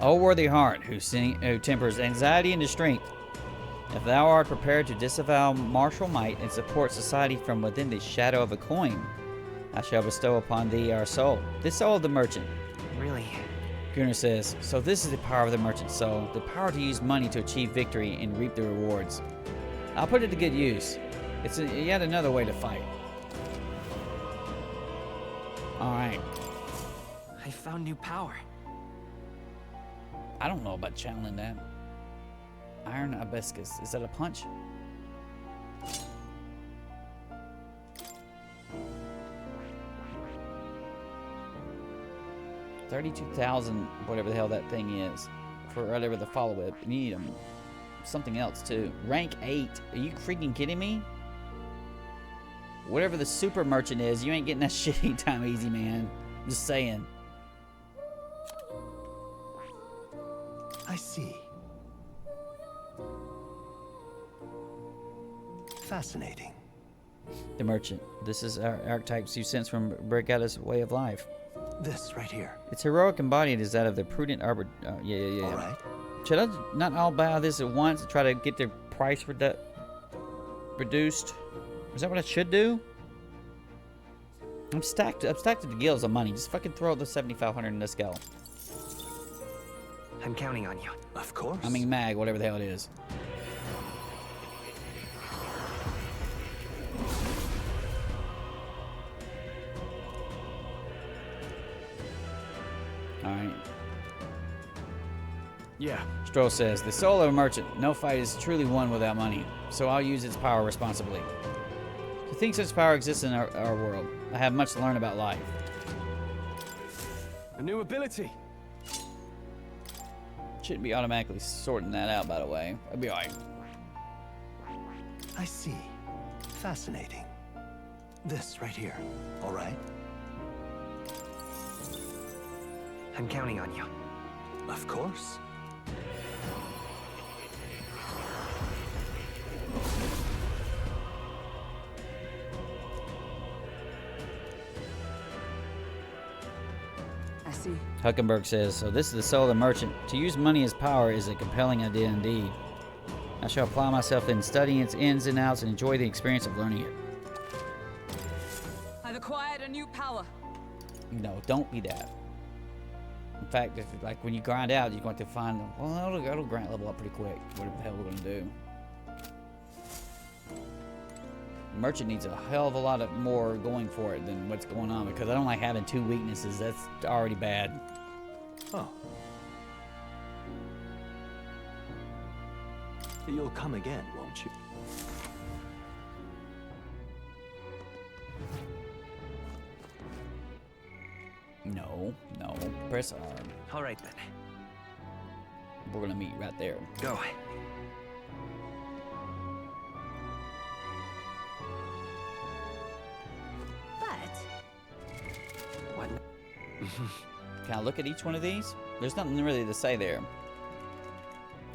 O worthy heart, who tempers anxiety into strength, if thou art prepared to disavow martial might and support society from within the shadow of a coin, I shall bestow upon thee our soul, the soul of the Merchant. Really? Gunnar says, so this is the power of the Merchant soul, the power to use money to achieve victory and reap the rewards. I'll put it to good use. It's yet another way to fight. Alright. I found new power. I don't know about channeling that. Iron Hibiscus. Is that a punch? 32,000, whatever the hell that thing is, for whatever the follow whip. You need something else too. Rank 8. Are you freaking kidding me? Whatever the super merchant is, you ain't getting that shit anytime easy, man. I'm just saying. I see. Fascinating. The merchant. This is our archetypes you sense from Brigitta's way of life. This right here. Its heroic embodied is that of the prudent arbor. Yeah. All right. Should I not all buy this at once and try to get their price reduced? Is that what I should do? I'm stacked to the gills of money. Just fucking throw the 7,500 in this go. I'm counting on you. Of course. I mean, mag, whatever the hell it is. Alright. Yeah. Stroll says, the soul of a merchant. No fight is truly won without money, so I'll use its power responsibly. To think such power exists in our world, I have much to learn about life. A new ability. Shouldn't be automatically sorting that out, by the way. I'll be alright. I see. Fascinating. This right here. All right. I'm counting on you. Of course. I see. Huckenberg says, so this is the soul of the merchant. To use money as power is a compelling idea indeed. I shall apply myself in studying its ins and outs and enjoy the experience of learning it. I've acquired a new power. No, don't be that. In fact, if like when you grind out, you're going to find, well, it'll grind level up pretty quick. Whatever the hell we're going to do. Merchant needs a hell of a lot of more going for it than what's going on, because I don't like having 2 weaknesses. That's already bad. Oh. You'll come again, won't you? No. Press R. All right then. We're going to meet right there. Go. What? Can I look at each one of these? There's nothing really to say there.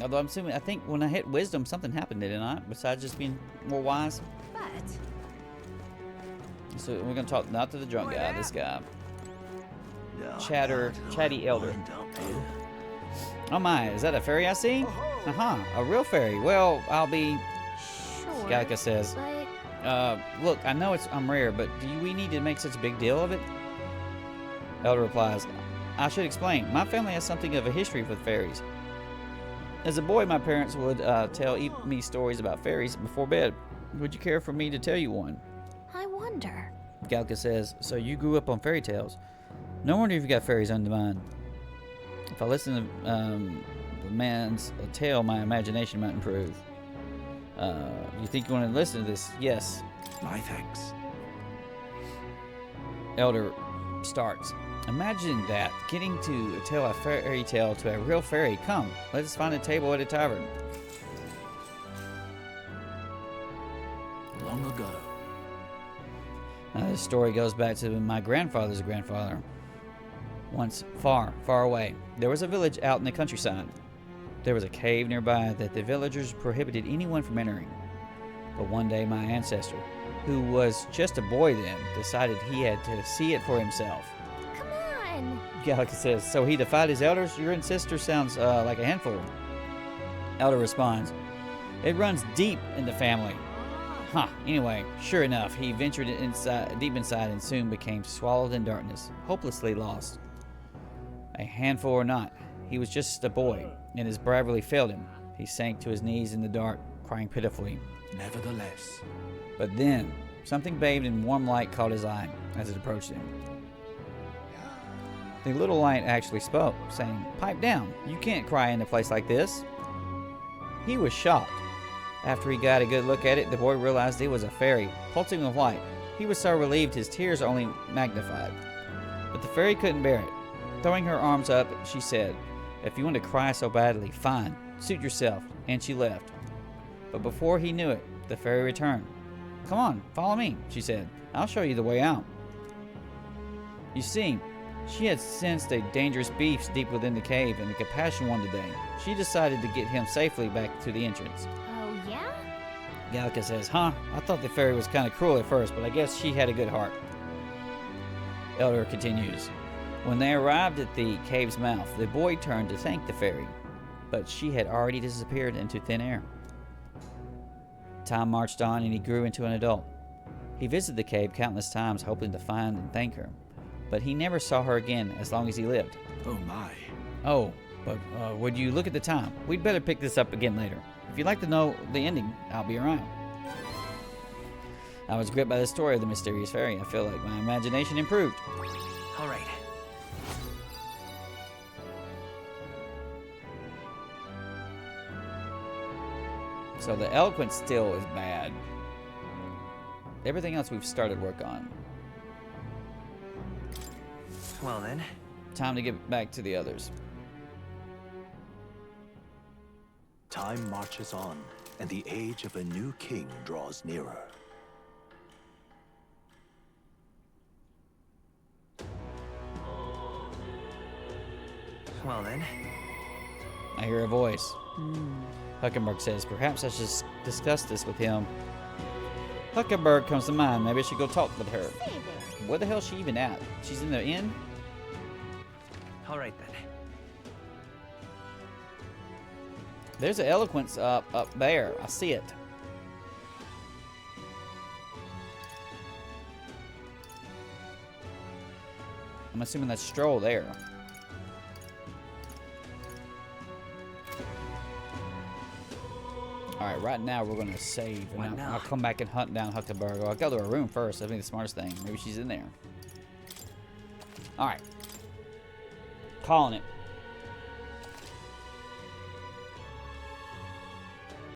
Although I'm assuming, I think when I hit wisdom, something happened, did it not? Besides just being more wise. But So we're gonna talk not to the drunk guy, this guy. Chatty elder. Oh my, is that a fairy I see? A real fairy. Well, I'll be. sure. Gallica says. But Look, I know I'm rare, but do we need to make such a big deal of it? Elder replies, I should explain. My family has something of a history with fairies. As a boy, my parents would tell me stories about fairies before bed. Would you care for me to tell you one? I wonder. Galka says, so you grew up on fairy tales. No wonder you've got fairies under mine. If I listen to the man's tale, my imagination might improve. You think you want to listen to this? Yes. My thanks. Elder starts. Imagine that, getting to tell a fairy tale to a real fairy. Come, let us find a table at a tavern. Long ago. This story goes back to my grandfather's grandfather. Once, far, far away, there was a village out in the countryside. There was a cave nearby that the villagers prohibited anyone from entering. But one day my ancestor, who was just a boy then, decided he had to see it for himself. Come on. Gallica says, so he defied his elders? Your ancestor sounds like a handful. Elder responds, it runs deep in the family. Anyway, sure enough, he ventured deep inside and soon became swallowed in darkness, hopelessly lost. A handful or not, he was just a boy, and his bravery failed him. He sank to his knees in the dark, crying pitifully. Nevertheless. But then, something bathed in warm light caught his eye as it approached him. The little light actually spoke, saying, pipe down, you can't cry in a place like this. He was shocked. After he got a good look at it, the boy realized it was a fairy, pulsing with light. He was so relieved his tears only magnified. But the fairy couldn't bear it. Throwing her arms up, she said, "If you want to cry so badly, fine. Suit yourself." And she left. But before he knew it, the fairy returned. "Come on, follow me," she said. "I'll show you the way out." You see, she had sensed a dangerous beast deep within the cave and a compassion one today. She decided to get him safely back to the entrance. Oh, yeah? Gallica says, "Huh? I thought the fairy was kind of cruel at first, but I guess she had a good heart." Elder continues. When they arrived at the cave's mouth, the boy turned to thank the fairy, but she had already disappeared into thin air. Time marched on and he grew into an adult. He visited the cave countless times hoping to find and thank her, but he never saw her again as long as he lived. Oh my. Oh, but would you look at the time? We'd better pick this up again later. If you'd like to know the ending, I'll be around. I was gripped by the story of the mysterious fairy. I feel like my imagination improved. All right. So the eloquence still is bad. Everything else we've started work on. Well then. Time to get back to the others. Time marches on, and the age of a new king draws nearer. Well then. I hear a voice. Huckenberg says, "Perhaps I should discuss this with him." Huckenberg comes to mind. Maybe I should go talk with her. Where the hell is she even at? She's in the inn? All right then. There's an eloquence up there. I see it. I'm assuming that's Stroll there. Alright, right now we're gonna save. And I'll come back and hunt down Huckenberg. I'll go to her room first. I think the smartest thing. Maybe she's in there. Alright. Calling it.